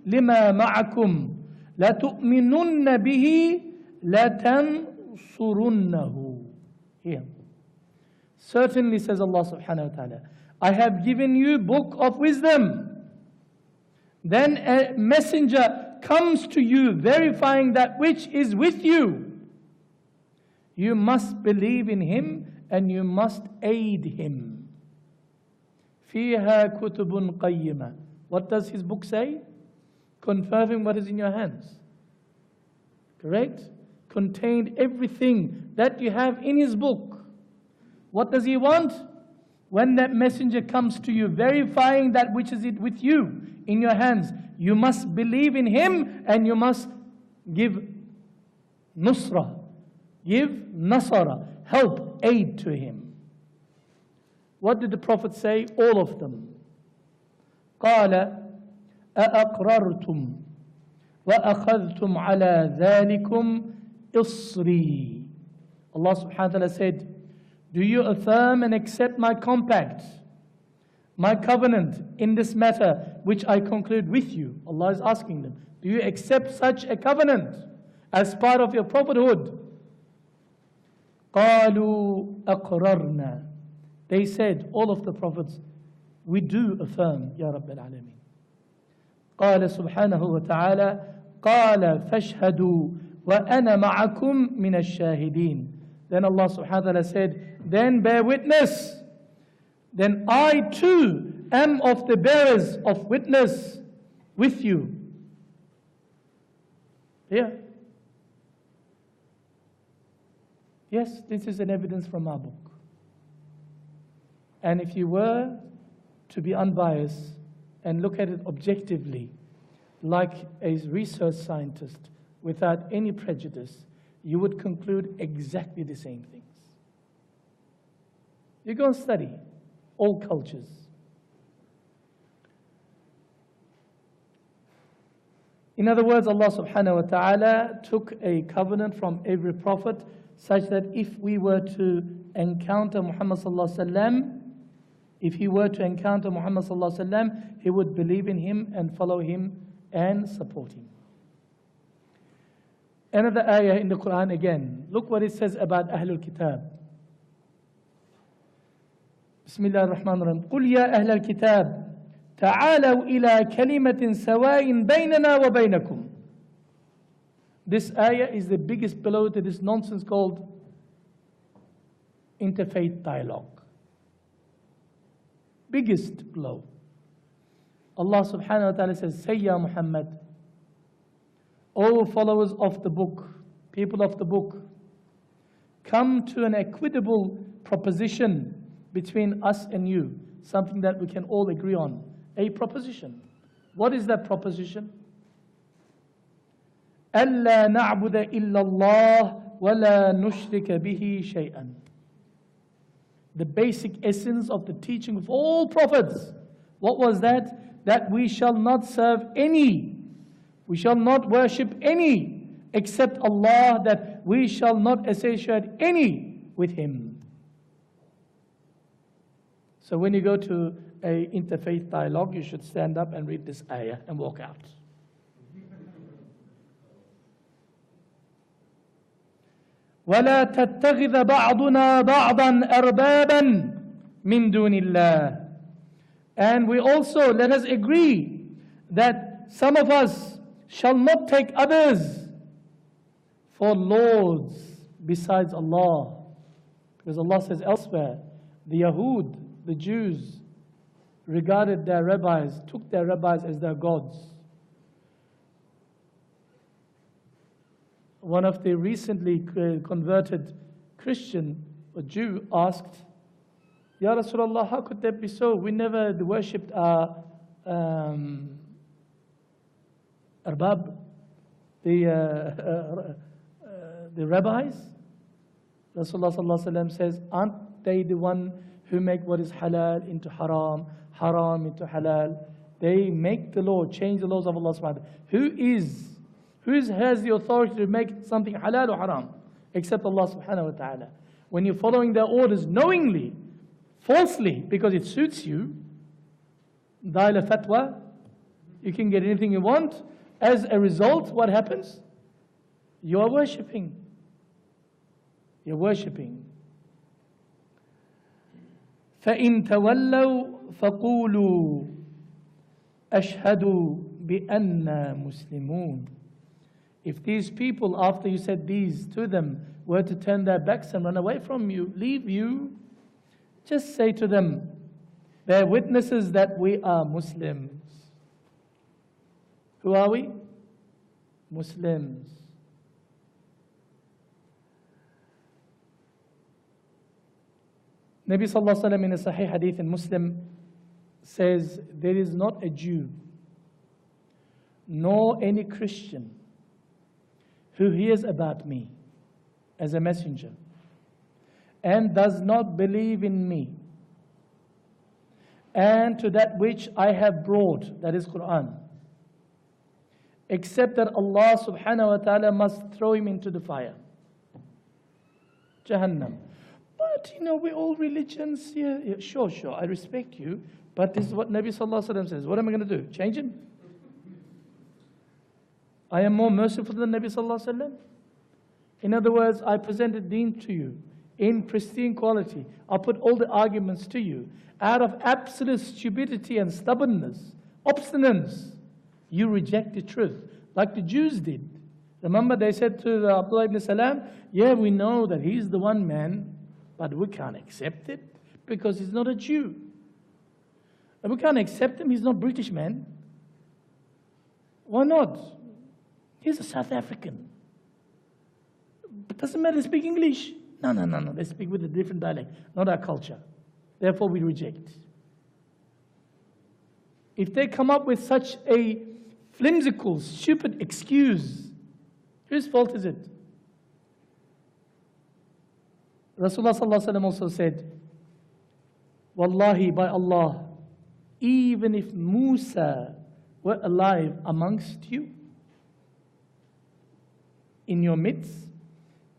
لِمَا مَعَكُمْ لَتُؤْمِنُنَّ بِهِ لَتَنْصُرُنَّهُ. Here. Certainly, says Allah subhanahu wa ta'ala, I have given you book of wisdom. Then a messenger comes to you verifying that which is with you. You must believe in him and you must aid him. فِيهَا كُتُبٌ قَيِّمَةٌ. What does his book say? Confirming what is in your hands. Correct? Contained everything that you have in his book. What does he want? When that messenger comes to you, verifying that which is it with you, in your hands, you must believe in him and you must give nusra, give nasara, help, aid to him. What did the Prophet say? All of them. قَالَ أَأَقْرَرْتُمْ وَأَخَذْتُمْ عَلَى ذَلِكُمْ إِصْرِي. Allah subhanahu wa ta'ala said, do you affirm and accept my compact, my covenant in this matter which I conclude with you? Allah is asking them, do you accept such a covenant as part of your prophethood? قَالُوا أَقْرَرْنَا. They said, all of the prophets, we do affirm, Ya Rabbil Alameen. قال سبحانه وتعالى قال فاشهدوا وأنا معكم من الشاهدين. Then Allah subhanahu wa ta'ala said, then bear witness. Then I too am of the bearers of witness with you. Here. Yes, this is an evidence from our book. And if you were to be unbiased and look at it objectively, like a research scientist, without any prejudice, you would conclude exactly the same things. You go and study all cultures. In other words, Allah subhanahu wa ta'ala took a covenant from every prophet such that if we were to encounter Muhammad sallallahu alaihi wasallam, if he were to encounter Muhammad sallallahu alaihi wasallam, he would believe in him and follow him and support him. Another ayah in the Quran again. Look what it says about Ahlul Kitab. Bismillah ar-Rahman ar-Rahim. قُلْ يَا أَهْلَ الْكِتَابِ تعالوا إلى كلمة سواء بيننا وبينكم. This ayah is the biggest blow to this nonsense called interfaith dialogue. Biggest blow. Allah subhanahu wa ta'ala says, say ya Muhammad, O followers of the book, people of the book, come to an equitable proposition between us and you, something that we can all agree on. A proposition. What is that proposition? أَلَّا نَعْبُدَ إِلَّا اللَّهِ وَلَا نُشْرِكَ بِهِ شَيْئًا. The basic essence of the teaching of all prophets. What was that? That we shall not serve any, we shall not worship any except Allah, that we shall not associate any with Him. So when you go to an interfaith dialogue, you should stand up and read this ayah and walk out. وَلَا تَتَّخِذَ بَعْضُنَا بَعْضًا أَرْبَابًا مِّن دُونِ اللَّهِ. And we also, let us agree that some of us shall not take others for lords besides Allah. Because Allah says elsewhere, the Yahud, the Jews, regarded their rabbis, took their rabbis as their gods. One of the recently converted Christian or Jew asked, Ya Rasulullah, how could that be so? We never worshipped our arbab, the rabbis. Rasulullah sallallahu alaihi wasallam says, aren't they the one who make what is halal into haram, haram into halal? They make the law, change the laws of Allah subhanahu wa ta'ala. Who has the authority to make something halal or haram? Except Allah subhanahu wa ta'ala. When you're following their orders knowingly, falsely, because it suits you, daila fatwa, you can get anything you want. As a result, what happens? You are worshipping. You're worshipping. فَإِن تَوَلَّوْا فَقُولُوا أَشْهَدُوا بِأَنَّا مُسْلِمُونَ. If these people, after you said these to them, were to turn their backs and run away from you, leave you, just say to them, bear witnesses that we are Muslims. Who are we? Muslims. Nabi sallallahu alaihi wasallam in a Sahih Hadith in Muslim says, there is not a Jew nor any Christian who hears about me as a messenger and does not believe in me and to that which I have brought, that is Quran, except that Allah subhanahu wa ta'ala must throw him into the fire, Jahannam. But we're all religions. Yeah, sure, I respect you, but this is what Nabi sallallahu alaihi wasallam says. What am I going to do? Change him? I am more merciful than Nabi sallallahu alaihi wasallam. In other words, I presented deen to you in pristine quality. I put all the arguments to you. Out of absolute stupidity and stubbornness, obstinance, you reject the truth, like the Jews did. Remember, they said to Abdullah ibn Salam, yeah, we know that he's the one man, but we can't accept it because he's not a Jew. And we can't accept him, he's not British man. Why not? He's a South African. But doesn't matter, they speak English. No. They speak with a different dialect, not our culture. Therefore, we reject. If they come up with such a flimsical, stupid excuse, whose fault is it? Rasulullah sallallahu alaihi wasallam also said, Wallahi, by Allah, even if Musa were alive amongst you, in your midst,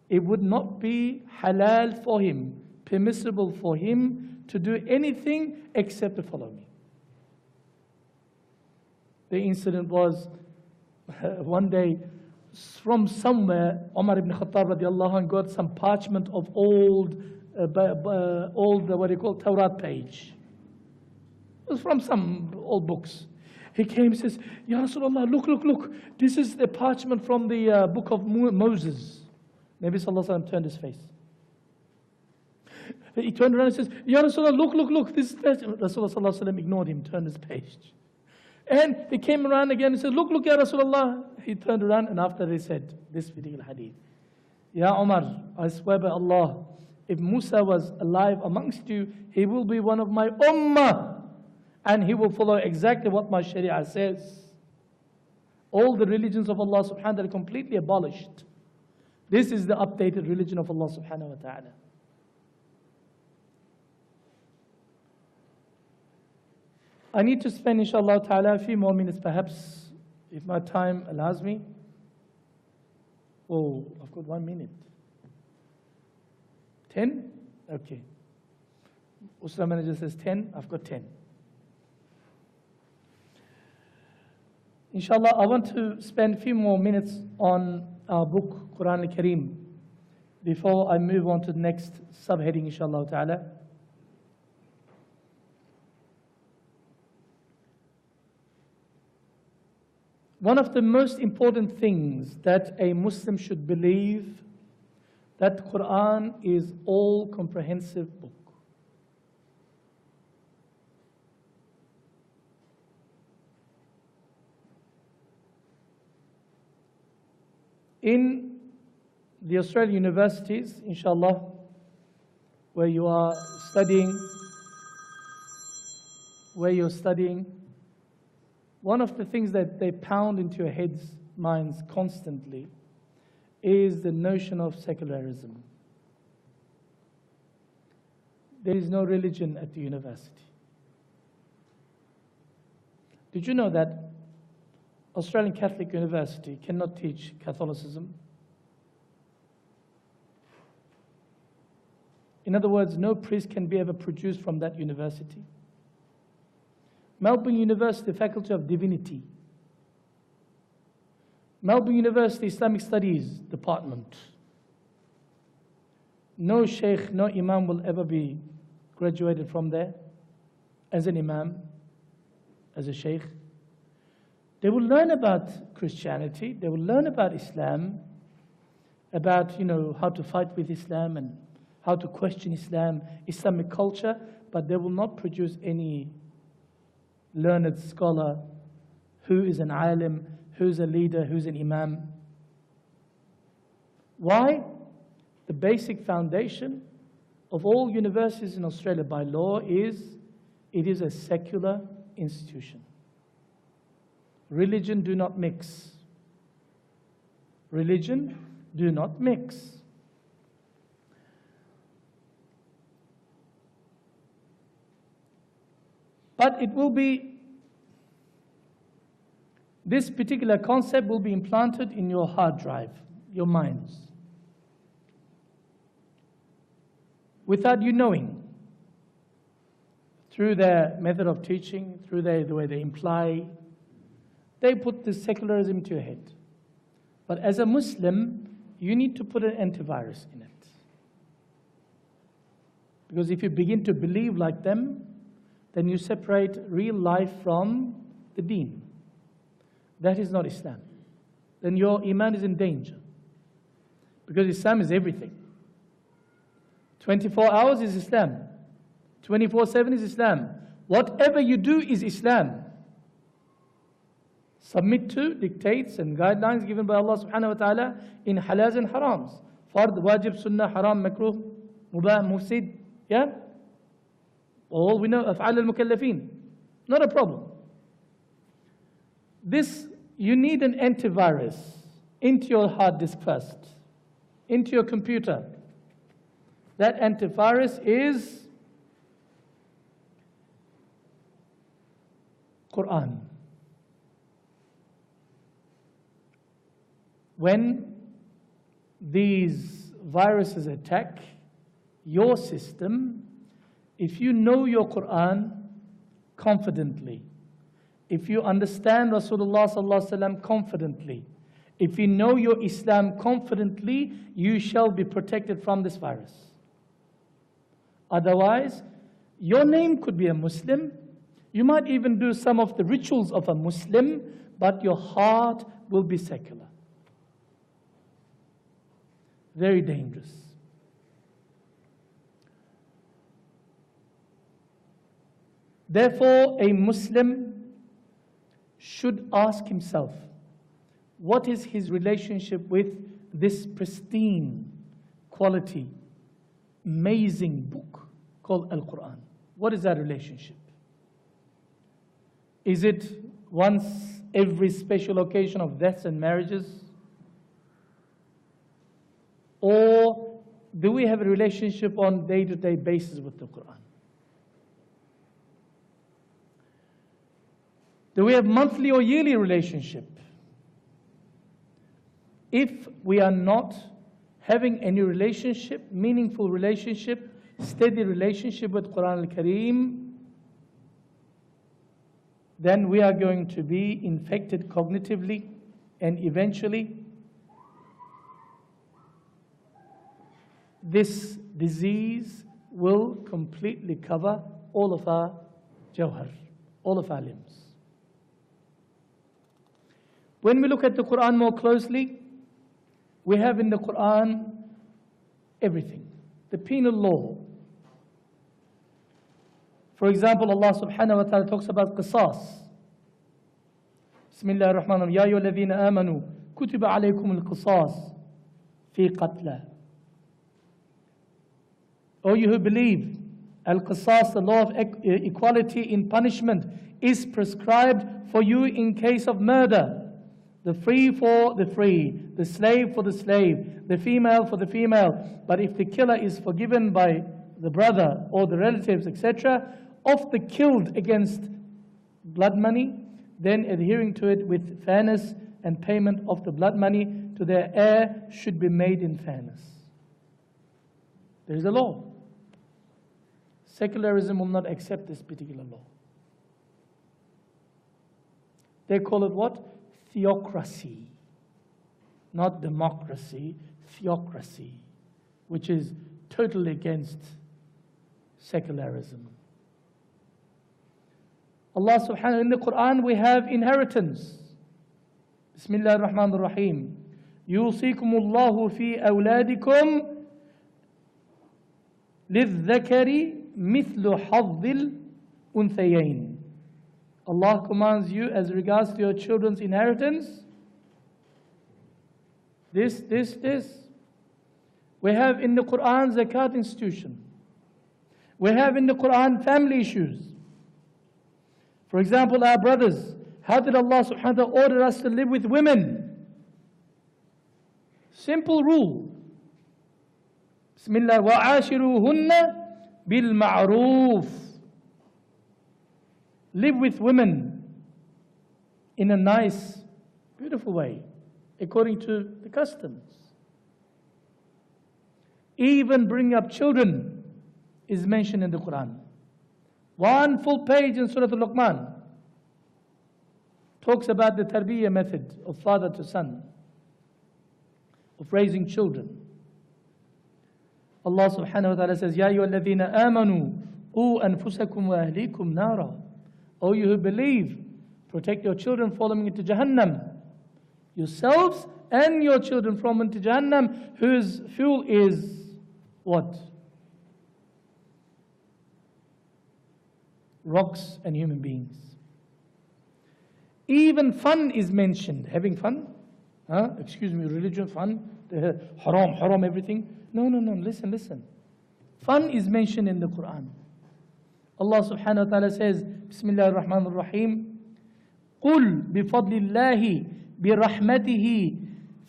it would not be halal for him, permissible for him to do anything except to follow me. The incident was one day from somewhere, Umar ibn Khattab radiallahu anh got some parchment of old, what do you call, Tawrat page. It was from some old books. He came and says, Ya Rasulullah, look. This is the parchment from the book of Moses. Nabi sallallahu alaihi wasallam turned his face. He turned around and says, Ya Rasulullah, look. This is Rasulullah sallallahu alaihi wasallam ignored him, turned his page. And he came around again and said, look, Ya Rasulullah. He turned around and after he said this particular hadith. Ya Umar, I swear by Allah, if Musa was alive amongst you, he will be one of my ummah. And he will follow exactly what my sharia says. All the religions of Allah subhanahu wa ta'ala are completely abolished. This is the updated religion of Allah subhanahu wa ta'ala. I need to spend, inshallah ta'ala, a few more minutes perhaps, if my time allows me. Oh, I've got 1 minute. 10? Okay. Usra manager says 10, I've got 10. Inshallah, I want to spend a few more minutes on our book, Quran al-Kareem, before I move on to the next subheading, inshallah ta'ala. One of the most important things that a Muslim should believe, that Quran is all-comprehensive book. In the Australian universities, inshallah, where you're studying, one of the things that they pound into your heads, minds constantly is the notion of secularism. There is no religion at the university. Did you know that Australian Catholic University cannot teach Catholicism? In other words, no priest can be ever produced from that university. Melbourne University, Faculty of Divinity. Melbourne University, Islamic Studies Department. No sheikh, no imam will ever be graduated from there as an imam, as a sheikh. They will learn about Christianity, they will learn about Islam, about, how to fight with Islam and how to question Islam, Islamic culture, but they will not produce any learned scholar who is an alim, who's a leader, who's an imam. Why? The basic foundation of all universities in Australia by law is, it is a secular institution. Religion do not mix. Religion do not mix. But it will be, this particular concept will be implanted in your hard drive, your minds, without you knowing, through their method of teaching, through the way they imply. They put this secularism into your head. But as a Muslim, you need to put an antivirus in it. Because if you begin to believe like them, then you separate real life from the deen. That is not Islam. Then your iman is in danger. Because Islam is everything. 24 hours is Islam. 24/7 is Islam. Whatever you do is Islam. Submit to dictates and guidelines given by Allah subhanahu wa ta'ala in halals and harams. Fard, wajib, sunnah, haram, makruh, mubah, mufsid. Yeah? All we know, af'al al-mukallafeen. Not a problem. This, you need an antivirus into your hard disk first, into your computer. That antivirus is Quran. When these viruses attack your system, if you know your Quran confidently, if you understand Rasulullah sallallahu alaihi wasallam confidently, if you know your Islam confidently, you shall be protected from this virus. Otherwise, your name could be a Muslim. You might even do some of the rituals of a Muslim, but your heart will be secular. Very dangerous. Therefore, a Muslim should ask himself, what is his relationship with this pristine, quality, amazing book called Al-Quran? What is that relationship? Is it once every special occasion of deaths and marriages? Or do we have a relationship on day-to-day basis with the Quran? Do we have monthly or yearly relationship? If we are not having any relationship, meaningful relationship, steady relationship with Quran al-Kareem, then we are going to be infected cognitively, and eventually this disease will completely cover all of our jawhar, all of our limbs. When we look at the Quran more closely, we have in the Quran everything. The penal law. For example, Allah subhanahu wa ta'ala talks about qisas. Bismillah ar-Rahman ar-Rahim. Ya ayyuhalladhina amanu, kutiba alaykum al-qisas fi qatla. O you who believe, al-qisas, the law of equality in punishment, is prescribed for you in case of murder. The free for the free, the slave for the slave, the female for the female. But if the killer is forgiven by the brother or the relatives, etc., of the killed against blood money, then adhering to it with fairness and payment of the blood money to their heir should be made in fairness. There is a law. Secularism will not accept this particular law. They call it what? Theocracy. Not democracy, theocracy, which is totally against secularism. Allah subhanahu, in the Quran we have inheritance. Bismillah ar-Rahman ar-Rahim. Yusikumullahu fi awladikum lidhakari mithlu haddil unthayayn. Allah commands you as regards to your children's inheritance. This. We have in the Quran zakat institution. We have in the Quran family issues. For example, our brothers, how did Allah subhanahu wa ta'ala order us to live with women? Simple rule. Bismillah, wa'ashiruhunna bil ma'roof. Live with women in a nice, beautiful way, according to the customs. Even bringing up children is mentioned in the Quran. One full page in Surah Al-Luqman talks about the tarbiyah method of father to son, of raising children. Allah subhanahu wa ta'ala says, Ya ayyuhalladhina amanu, qu anfusakum wa ahlikum nara. O you who believe, protect your children falling into Jahannam, yourselves and your children from into Jahannam, whose fuel is what? Rocks and human beings. Even fun is mentioned. Having fun? Excuse me, religion, fun? Haram, everything. No, listen. Fun is mentioned in the Quran. Allah subhanahu wa ta'ala says, Bismillah ar-Rahman ar-Rahim, قُلْ بِفَضْلِ اللَّهِ بِرَحْمَتِهِ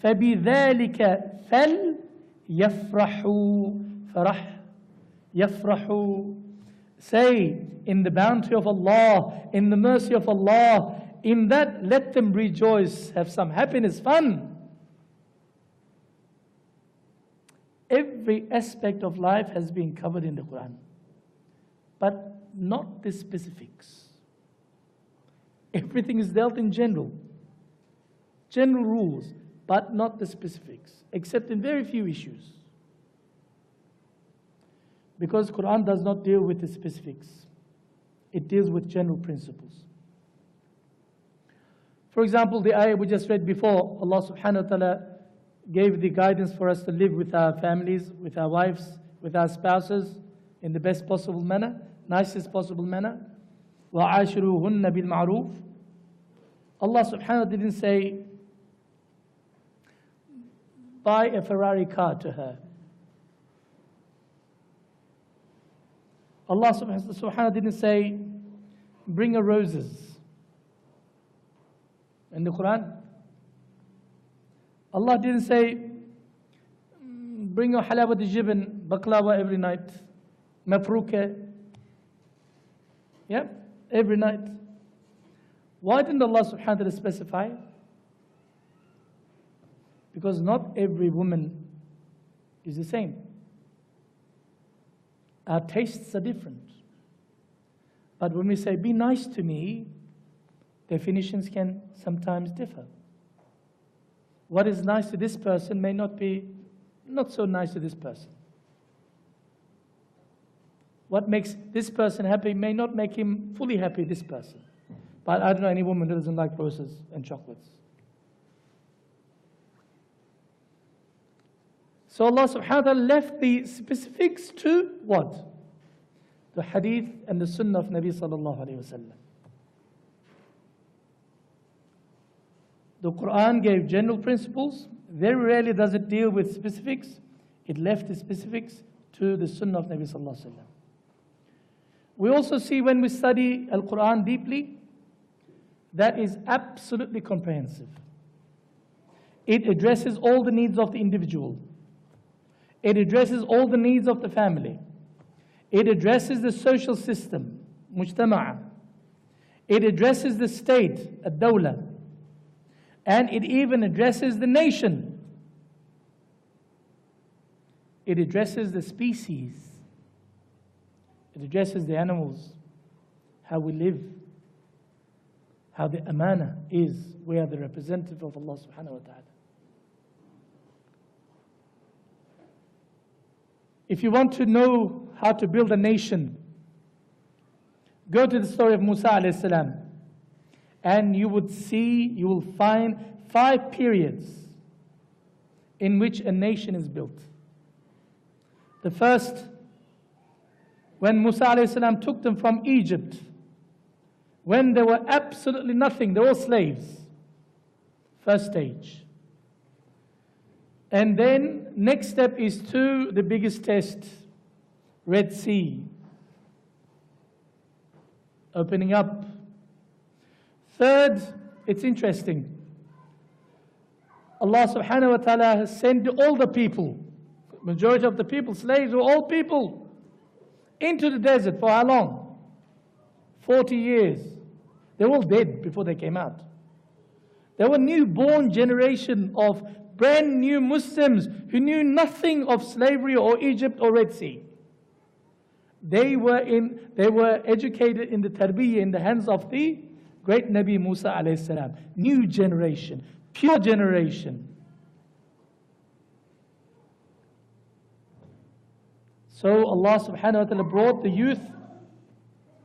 فَبِذَلِكَ فَلْيَفْرَحُوا يَفْرَحُوا. Say, in the bounty of Allah, in the mercy of Allah, in that let them rejoice, have some happiness, fun. Every aspect of life has been covered in the Quran, but not the specifics. Everything is dealt in general rules, but not the specifics, except in very few issues. Because Quran does not deal with the specifics. It deals with general principles. For example, the ayah we just read before, Allah subhanahu wa ta'ala gave the guidance for us to live with our families, with our wives, with our spouses in the best possible manner, nicest possible manner. وَعَاشِرُوهُنَّ بِالْمَعْرُوفِ. Allah subhanahu wa ta'ala didn't say, buy a Ferrari car to her. Allah subhanahu wa ta'ala didn't say, bring her roses. In the Quran, Allah didn't say, bring her halawa al-jibn, baklava every night, mafruka, every night. Why didn't Allah subhanahu wa ta'ala specify? Because not every woman is the same. Our tastes are different. But when we say, be nice to me, definitions can sometimes differ. What is nice to this person may not be not so nice to this person. What makes this person happy may not make him fully happy, this person. But I don't know any woman who doesn't like roses and chocolates. So Allah subhanahu wa ta'ala left the specifics to what? The hadith and the sunnah of Nabi sallallahu alayhi wa sallam. The Quran gave general principles. Very rarely does it deal with specifics. It left the specifics to the sunnah of Nabi sallallahu alayhi wa sallam. We also see when we study Al-Quran deeply, that is absolutely comprehensive. It addresses all the needs of the individual. It addresses all the needs of the family. It addresses the social system, mujtama'a. It addresses the state, ad-dawla. And it even addresses the nation. It addresses the species. It addresses the animals, how we live, how the amana is. We are the representative of Allah subhanahu wa ta'ala. If you want to know how to build a nation, go to the story of Musa alayhi salam, and you will find 5 periods in which a nation is built. The first, when Musa alayhi salam took them from Egypt, when they were absolutely nothing, they were all slaves. First stage. And then, next step is to the biggest test, Red Sea. Opening up. Third, it's interesting. Allah subhanahu wa ta'ala has sent all the people, majority of the people, slaves were all people, into the desert for how long? 40 years. They were all dead before they came out. They were a newborn generation of brand new Muslims who knew nothing of slavery or Egypt or Red Sea. They were educated in the tarbiyah in the hands of the great Nabi Musa alayhi salam. New generation, pure generation. So Allah subhanahu wa ta'ala brought the youth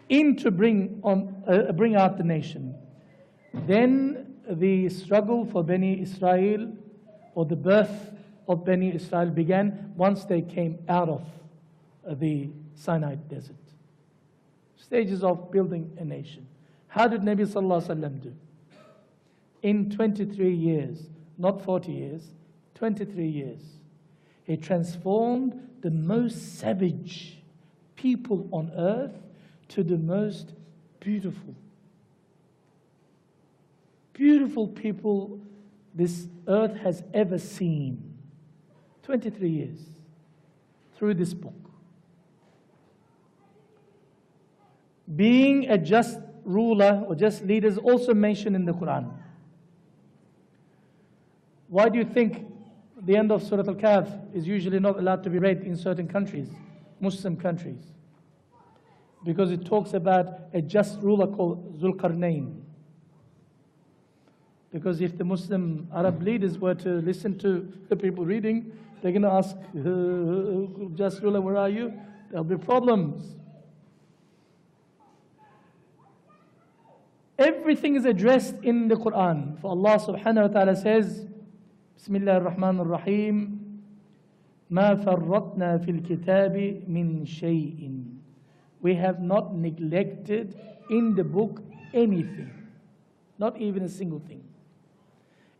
in to bring out the nation. Then the struggle for Bani Israel, or the birth of Bani Israel, began once they came out of the Sinai desert. Stages of building a nation. How did Nabi sallallahu alaihi wasallam do? In 23 years, not 40 years, 23 years. He transformed the most savage people on earth to the most beautiful. Beautiful people this earth has ever seen. 23 years through this book. Being a just ruler or just leader is also mentioned in the Quran. Why do you think the end of Surah Al-Kahf is usually not allowed to be read in certain countries, Muslim countries? Because it talks about a just ruler called Zulqarnain. Because if the Muslim Arab leaders were to listen to the people reading, they're going to ask, just ruler, where are you? There'll be problems. Everything is addressed in the Quran. For Allah subhanahu wa ta'ala says, Bismillah ar-Rahman ar-Rahim, Ma farratna fil kitabi min shay'in. We have not neglected in the book anything. Not even a single thing.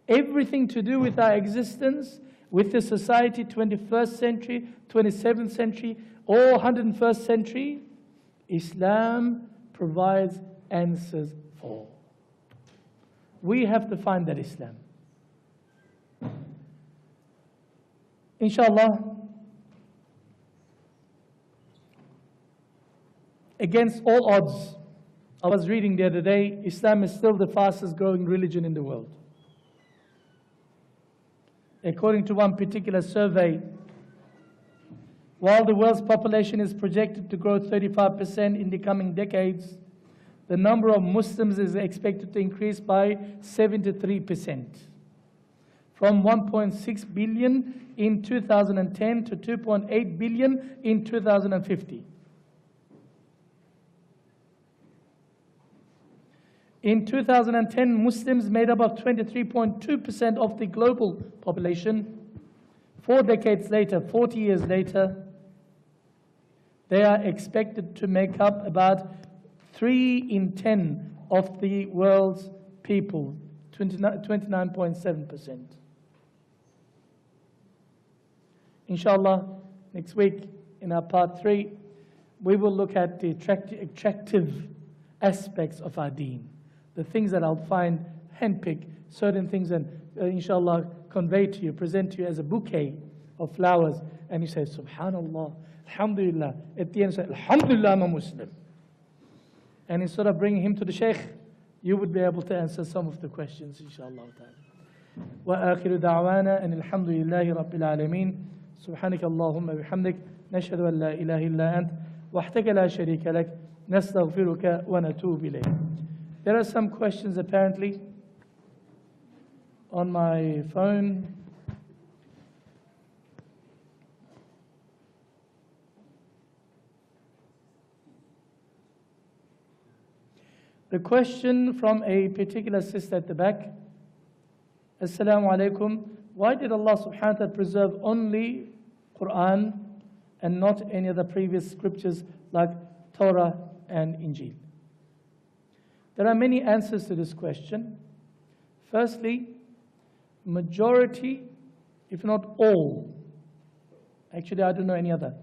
Everything to do with our existence, with the society, 21st century, 27th century, or 101st century, Islam provides answers for. We have to find that Islam. Inshallah, against all odds, I was reading the other day, Islam is still the fastest growing religion in the world. According to one particular survey, while the world's population is projected to grow 35% in the coming decades, the number of Muslims is expected to increase by 73%, from 1.6 billion in 2010 to 2.8 billion in 2050. In 2010, Muslims made up of 23.2% of the global population. 4 decades later, 40 years later, they are expected to make up about 3 in 10 of the world's people, 29.7%. Inshallah, next week in our part 3, we will look at the attractive aspects of our deen. The things that I'll find, handpick certain things and inshallah convey to you, present to you as a bouquet of flowers. And you say, Subhanallah, Alhamdulillah. At the end, say, Alhamdulillah, I'm a Muslim. And instead of bringing him to the Shaykh, you would be able to answer some of the questions, inshallah. وآخر دعوانا أن الحمد لله رب العالمين سبحانك اللهم وبحمدك نشهد أن لا إله إلا أنت وحدك لا شريك لك نستغفرك ونتوب إليك. There are some questions apparently on my phone. The question from a particular sister at the back. Assalamu alaikum. Why did Allah subhanahu wa ta'ala preserve only Quran and not any other previous scriptures like Torah and Injil? There are many answers to this question. Firstly, majority, if not all, actually I don't know any other,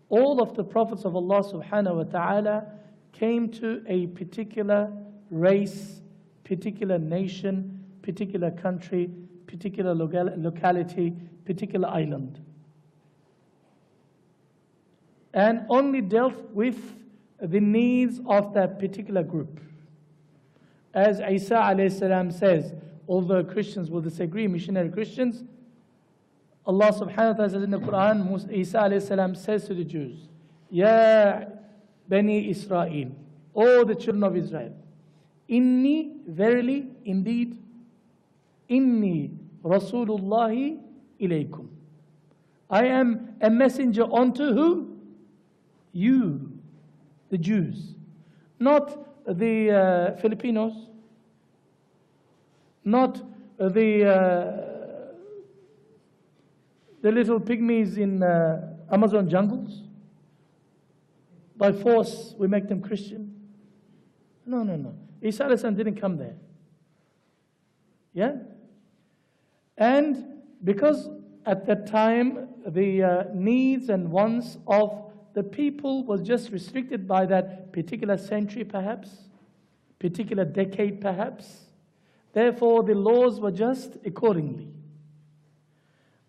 all of the prophets of Allah subhanahu wa ta'ala came to a particular race, particular nation, particular country, particular locality, particular island. And only dealt with the needs of that particular group. As Isa alayhi salam says, although Christians will disagree, missionary Christians, Allah subhanahu wa ta'ala says in the Quran, Isa alayhi salam says to the Jews, Ya Bani Israel, O the children of Israel, Inni, verily, indeed, Inni Rasulullahi ilaykum. I am a messenger unto who? You, the Jews. Not the Filipinos, not the little pygmies in Amazon jungles. By force, we make them Christian. No. Isa alayhi salam didn't come there. Yeah? And because at that time the needs and wants of the people was just restricted by that particular century perhaps, particular decade perhaps, therefore the laws were just accordingly.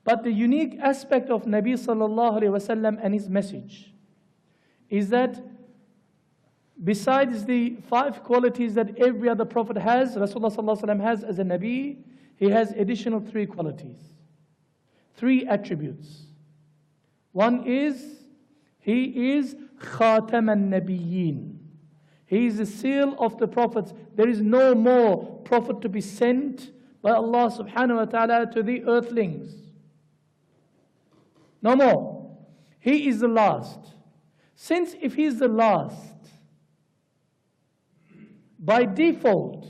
But the unique aspect of Nabi sallallahu alaihi wasallam and his message is that besides the 5 qualities that every other prophet has, Rasulullah sallallahu alaihi wasallam has as a Nabi, he has additional 3 qualities, 3 attributes. One is, he is Khatam al-Nabiyyin. He is the seal of the prophets. There is no more prophet to be sent by Allah subhanahu wa ta'ala to the earthlings. No more. He is the last. Since if he is the last, by default,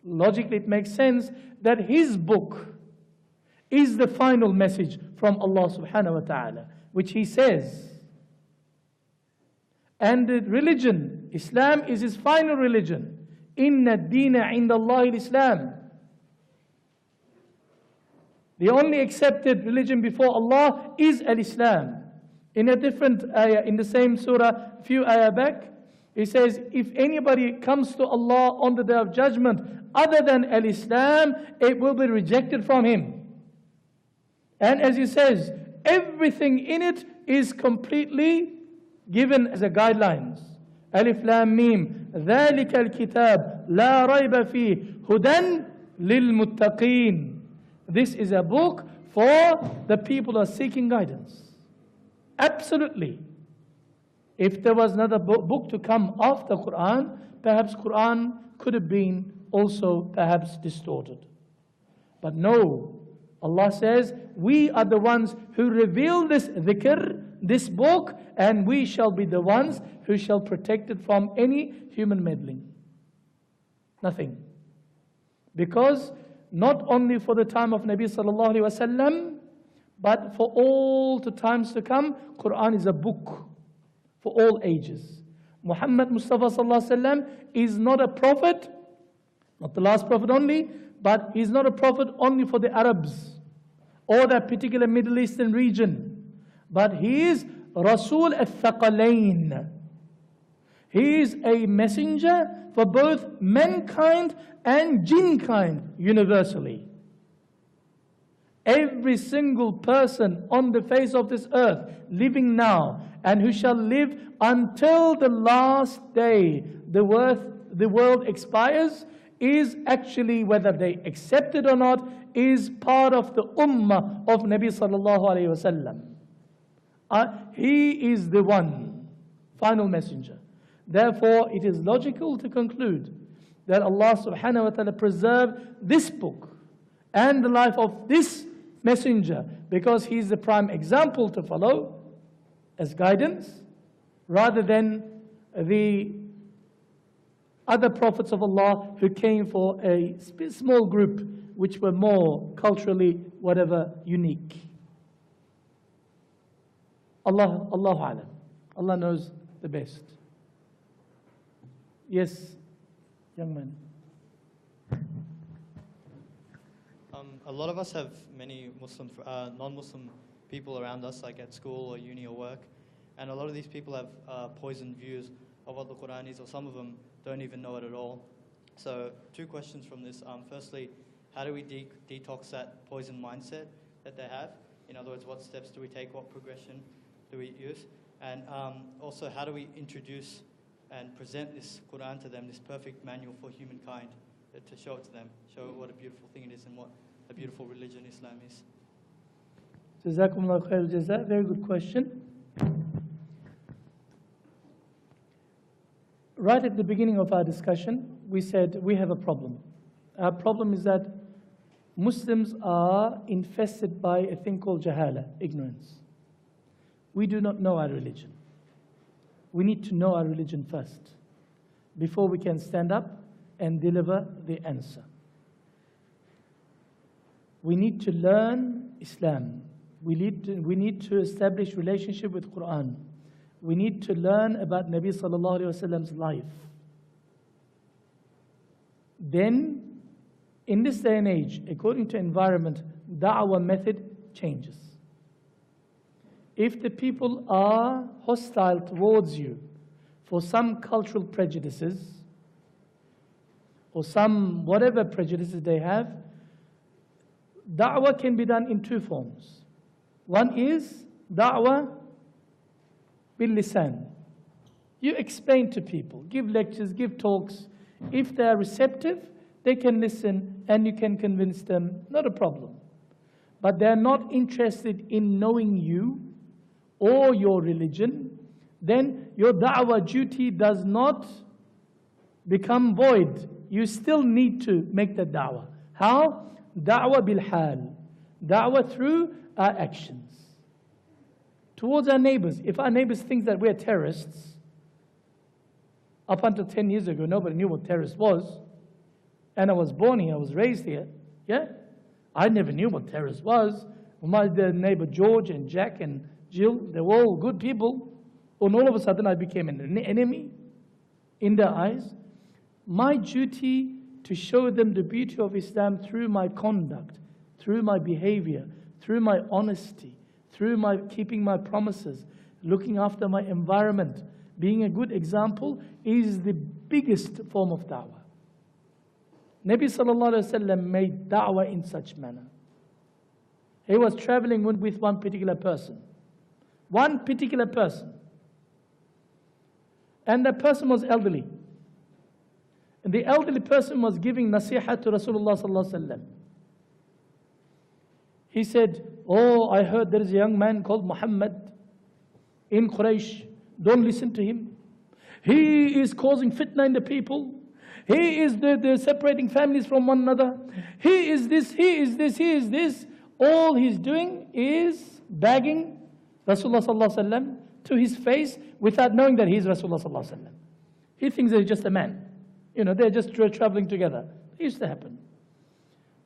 logically it makes sense that his book is the final message from Allah subhanahu wa ta'ala, which he says. And the religion, Islam, is his final religion. Inna ad-deena inda Allahi al-Islam. The only accepted religion before Allah is al-Islam. In a different ayah, in the same surah, a few ayah back, he says, if anybody comes to Allah on the day of judgment other than al-Islam, it will be rejected from him. And as he says, everything in it is completely given as a guidelines. Alif Lam Mim, ذَلِكَ الْكِتَابِ لَا رَيْبَ فِيهِ هُدًى لِلْمُتَّقِينَ. This is a book for the people who are seeking guidance. Absolutely. If there was another book to come after Quran, perhaps Quran could have been also perhaps distorted. But no, Allah says, we are the ones who reveal this dhikr, this book, and we shall be the ones who shall protect it from any human meddling. Nothing. Because not only for the time of Nabi sallallahu alaihi wasallam, but for all the times to come, Quran is a book for all ages. Muhammad Mustafa sallallahu alaihi wasallam is not a prophet, not the last prophet only, but he's not a prophet only for the Arabs or that particular Middle Eastern region, but he is Rasul al-Thaqalain. He is a messenger for both mankind and jinnkind universally. Every single person on the face of this earth, living now, and who shall live until the last day the world expires, is actually, whether they accept it or not, is part of the ummah of Nabi sallallahu alayhi wasallam. He is the one, final messenger. Therefore, it is logical to conclude that Allah subhanahu wa ta'ala preserved this book and the life of this messenger because he is the prime example to follow as guidance, rather than the other prophets of Allah who came for a small group which were more culturally, whatever, unique. Allahu A'lam. Allah knows the best. Yes, young man. A lot of us have many Muslim, non-Muslim people around us, like at school or uni or work, and a lot of these people have poisoned views of what the Quran is, or some of them don't even know it at all. So 2 questions from this. Firstly, how do we detox that poison mindset that they have? In other words, what steps do we take? What progression do we use? And also, how do we introduce and present this Quran to them, this perfect manual for humankind, to show it to them, show what a beautiful thing it is and what a beautiful religion Islam is? Jazakumullah khair al-jaza. Very good question. Right at the beginning of our discussion, we said we have a problem. Our problem is that Muslims are infested by a thing called jahala, ignorance. We do not know our religion. We need to know our religion first before we can stand up and deliver the answer. We need to learn Islam. We need to establish relationship with Quran. We need to learn about Nabi sallallahu alaihi wasallam's life. Then In this day and age, according to environment, da'wah method changes. If the people are hostile towards you for some cultural prejudices or some whatever prejudices they have, da'wah can be done in two forms. One is da'wah bil lisan. You explain to people, give lectures, give talks. If they are receptive, they can listen and you can convince them, not a problem. But they are not interested in knowing you or your religion, then your da'wah duty does not become void. You still need to make the da'wah. How? Da'wah bil hal. Da'wah through our actions. Towards our neighbors. If our neighbors think that we're terrorists, up until 10 years ago, nobody knew what terrorist was. And I was born here, I was raised here. Yeah? I never knew what terrorist was. My neighbor George and Jack and Jill, they were all good people. And all of a sudden I became an enemy in their eyes. My duty to show them the beauty of Islam through my conduct, through my behavior, through my honesty, through my keeping my promises, looking after my environment, being a good example is the biggest form of da'wah. Nabi sallallahu alayhi wa sallam made da'wah in such manner. He was traveling with one particular person. One particular person. And that person was elderly. And the elderly person was giving nasiha to Rasulullah sallallahu alayhi wa sallam. He said, oh, I heard there is a young man called Muhammad in Quraysh. Don't listen to him. He is causing fitna in the people. He is the separating families from one another. He is this, he is this, he is this. All he's doing is bagging Rasulullah sallallahu alaihi wasallam to his face without knowing that he is Rasulullah sallallahu alaihi wasallam. He thinks that he's just a man. You know, they're just traveling together. It used to happen.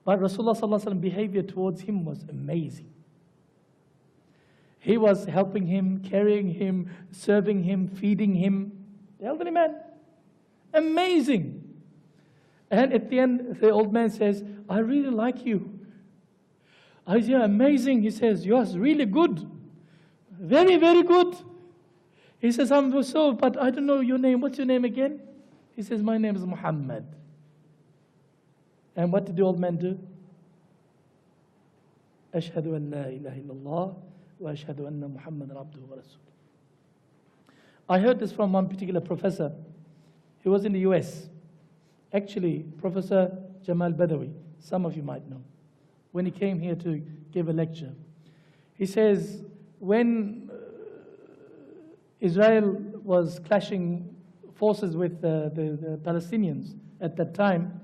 But Rasulullah sallallahu alaihi wasallam behavior towards him was amazing. He was helping him, carrying him, serving him, feeding him. The elderly man. Amazing. And at the end, the old man says, I really like you. I say, amazing. He says, you're really good. Very, very good. He says, I'm so, but I don't know your name. What's your name again? He says, my name is Muhammad. And what did the old man do? Ashhadu an la ilaha illallah wa ashhadu anna Muhammadan abduhu wa rasuluh. I heard this from one particular professor. He was in the US. Actually, Professor Jamal Badawi, some of you might know, when he came here to give a lecture. He says, when Israel was clashing forces with the Palestinians at that time,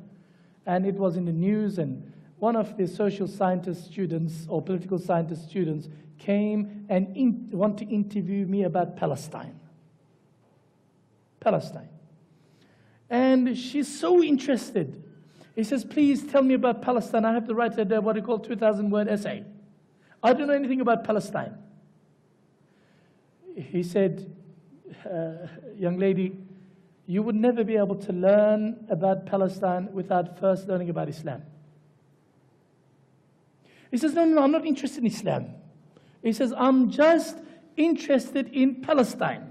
and it was in the news, and one of the social scientist students or political scientist students came and wanted to interview me about Palestine. Palestine. And she's so interested. He says, please tell me about Palestine. I have to write what they call 2,000-word essay. I don't know anything about Palestine. He said, young lady, you would never be able to learn about Palestine without first learning about Islam. He says, no, I'm not interested in Islam. He says, I'm just interested in Palestine.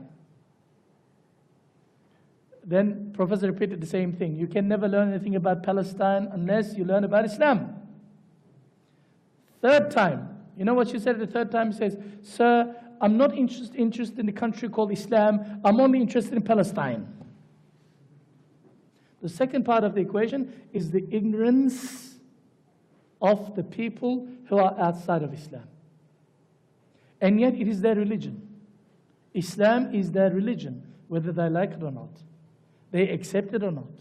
Then Professor repeated the same thing. You can never learn anything about Palestine unless you learn about Islam. Third time. You know what she said the third time? She says, sir, I'm not interested in a country called Islam. I'm only interested in Palestine. The second part of the equation is the ignorance of the people who are outside of Islam. And yet it is their religion. Islam is their religion, whether they like it or not. They accept it or not.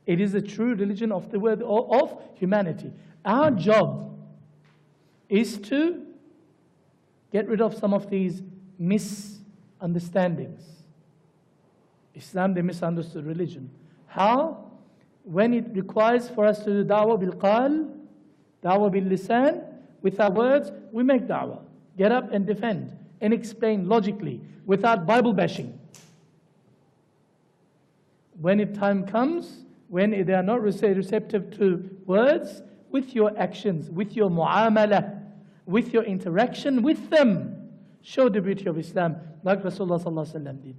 It is the true religion of the world, of humanity. Our job is to get rid of some of these misunderstandings. Islam, the misunderstood religion. How? When it requires for us to do da'wah bil qal, da'wah bil lisan, with our words, we make da'wah. Get up and defend and explain logically, without Bible bashing. When time comes when they are not receptive to words, with your actions, with your mu'amala, with your interaction with them, show the beauty of Islam, like Rasulullah sallallahu alaihi wasallam did.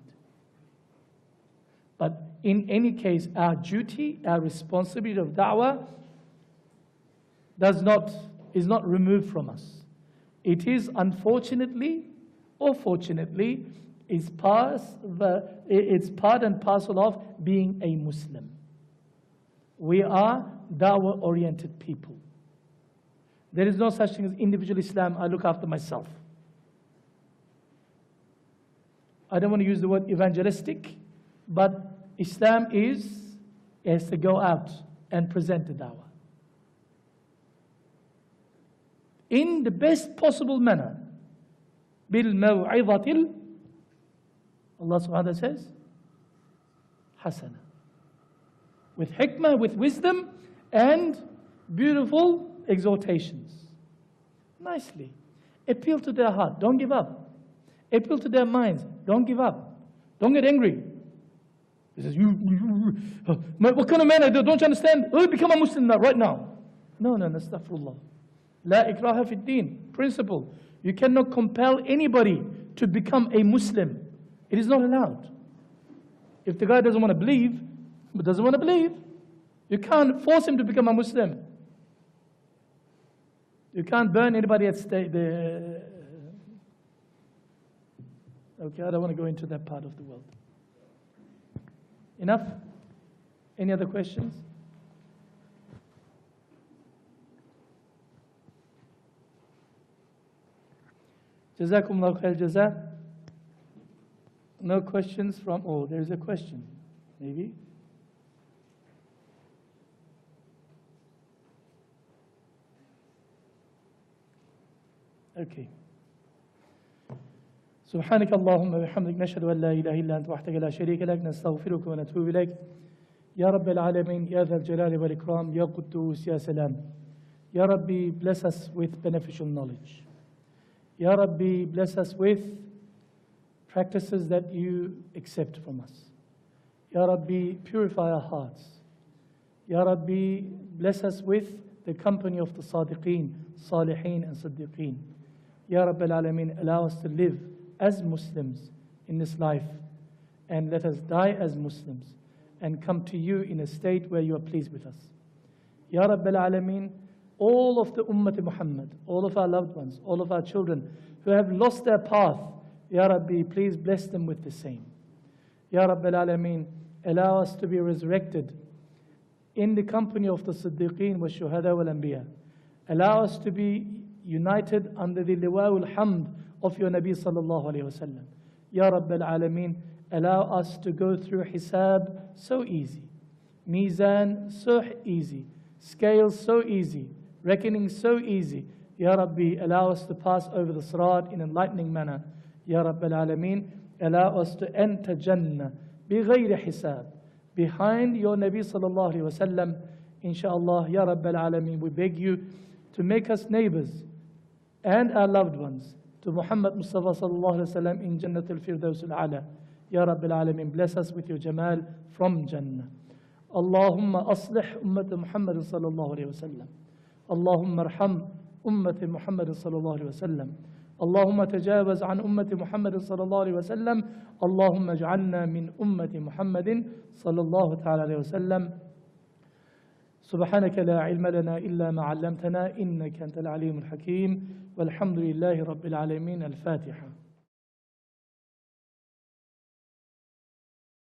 But in any case, our duty, our responsibility of da'wah is not removed from us. It is, unfortunately or fortunately, it's part and parcel of being a Muslim. We are da'wah-oriented people. There is no such thing as individual Islam. I look after myself. I don't want to use the word evangelistic, but Islam has to go out and present the da'wah in the best possible manner. بِالْمَوْعِظَةِ Allah subhanahu wa ta'ala says, hasana. With hikmah, with wisdom, and beautiful exhortations. Nicely. Appeal to their heart. Don't give up. Appeal to their minds. Don't give up. Don't get angry. He says, what kind of man I do? Don't you understand? Oh, become a Muslim now, right now. No, astaghfirullah. La ikraha fi din. Principle. You cannot compel anybody to become a Muslim. It is not allowed. If the guy doesn't want to believe, you can't force him to become a Muslim. You can't burn anybody at stake. Okay, I don't want to go into that part of the world. Enough? Any other questions? Jazakumullahu khair jaza. No questions from, there's a question, maybe. Okay. سبحانك اللهم وبحمدك نشهد أن لا إله إلا أنت وحدك لا شريك لك نستغفرك ونتوب إليك يا رب العالمين يا ذا الجلال والإكرام يا قدوس يا سلام يا ربي, bless us with beneficial knowledge. Ya Rabbi, bless us with practices that you accept from us. Ya Rabbi, purify our hearts. Ya Rabbi, bless us with the company of the Sadiqeen, Salihin and Siddiqeen. Ya Rabbi al-Alameen, allow us to live as Muslims in this life, and let us die as Muslims and come to you in a state where you are pleased with us. Ya Rabbi al-Alameen, all of the Ummah Muhammad, all of our loved ones, all of our children who have lost their path, Ya Rabbi, please bless them with the same. Ya Rabbi al-Alameen, allow us to be resurrected in the company of the Siddiqeen wa Shuhada wal Anbiya. Allow us to be united under the liwa al-hamd of your Nabi sallallahu alayhi wa sallam. Ya Rabbi al-Alameen, allow us to go through hisab so easy, mizan so easy, scales so easy, reckoning so easy. Ya Rabbi, allow us to pass over the Sirat in an enlightening manner. Ya Rabbi al-Alameen, allow us to enter Jannah bighayri hisab, behind your Nabi sallallahu alayhi wa sallam. Inshallah, Ya Rabbi al-Alameen, we beg you to make us neighbors and our loved ones to Muhammad Mustafa sallallahu alayhi wa sallam in Jannat al-Firdaus al-Ala. Ya Rabbi al-Alameen, bless us with your Jamal from Jannah. Allahumma aslih ummata Muhammad sallallahu alayhi wa sallam. Allahumma arham ummati Muhammad sallallahu alayhi wa sallam. اللهم تجاوز عن أمة محمد صلى الله عليه وسلم. اللهم اجعلنا من أمة محمد صلى الله تعالى عليه وسلم. سبحانك لا علم لنا إلا ما علمتنا إنك أنت العليم الحكيم والحمد لله رب العالمين. الفاتحة.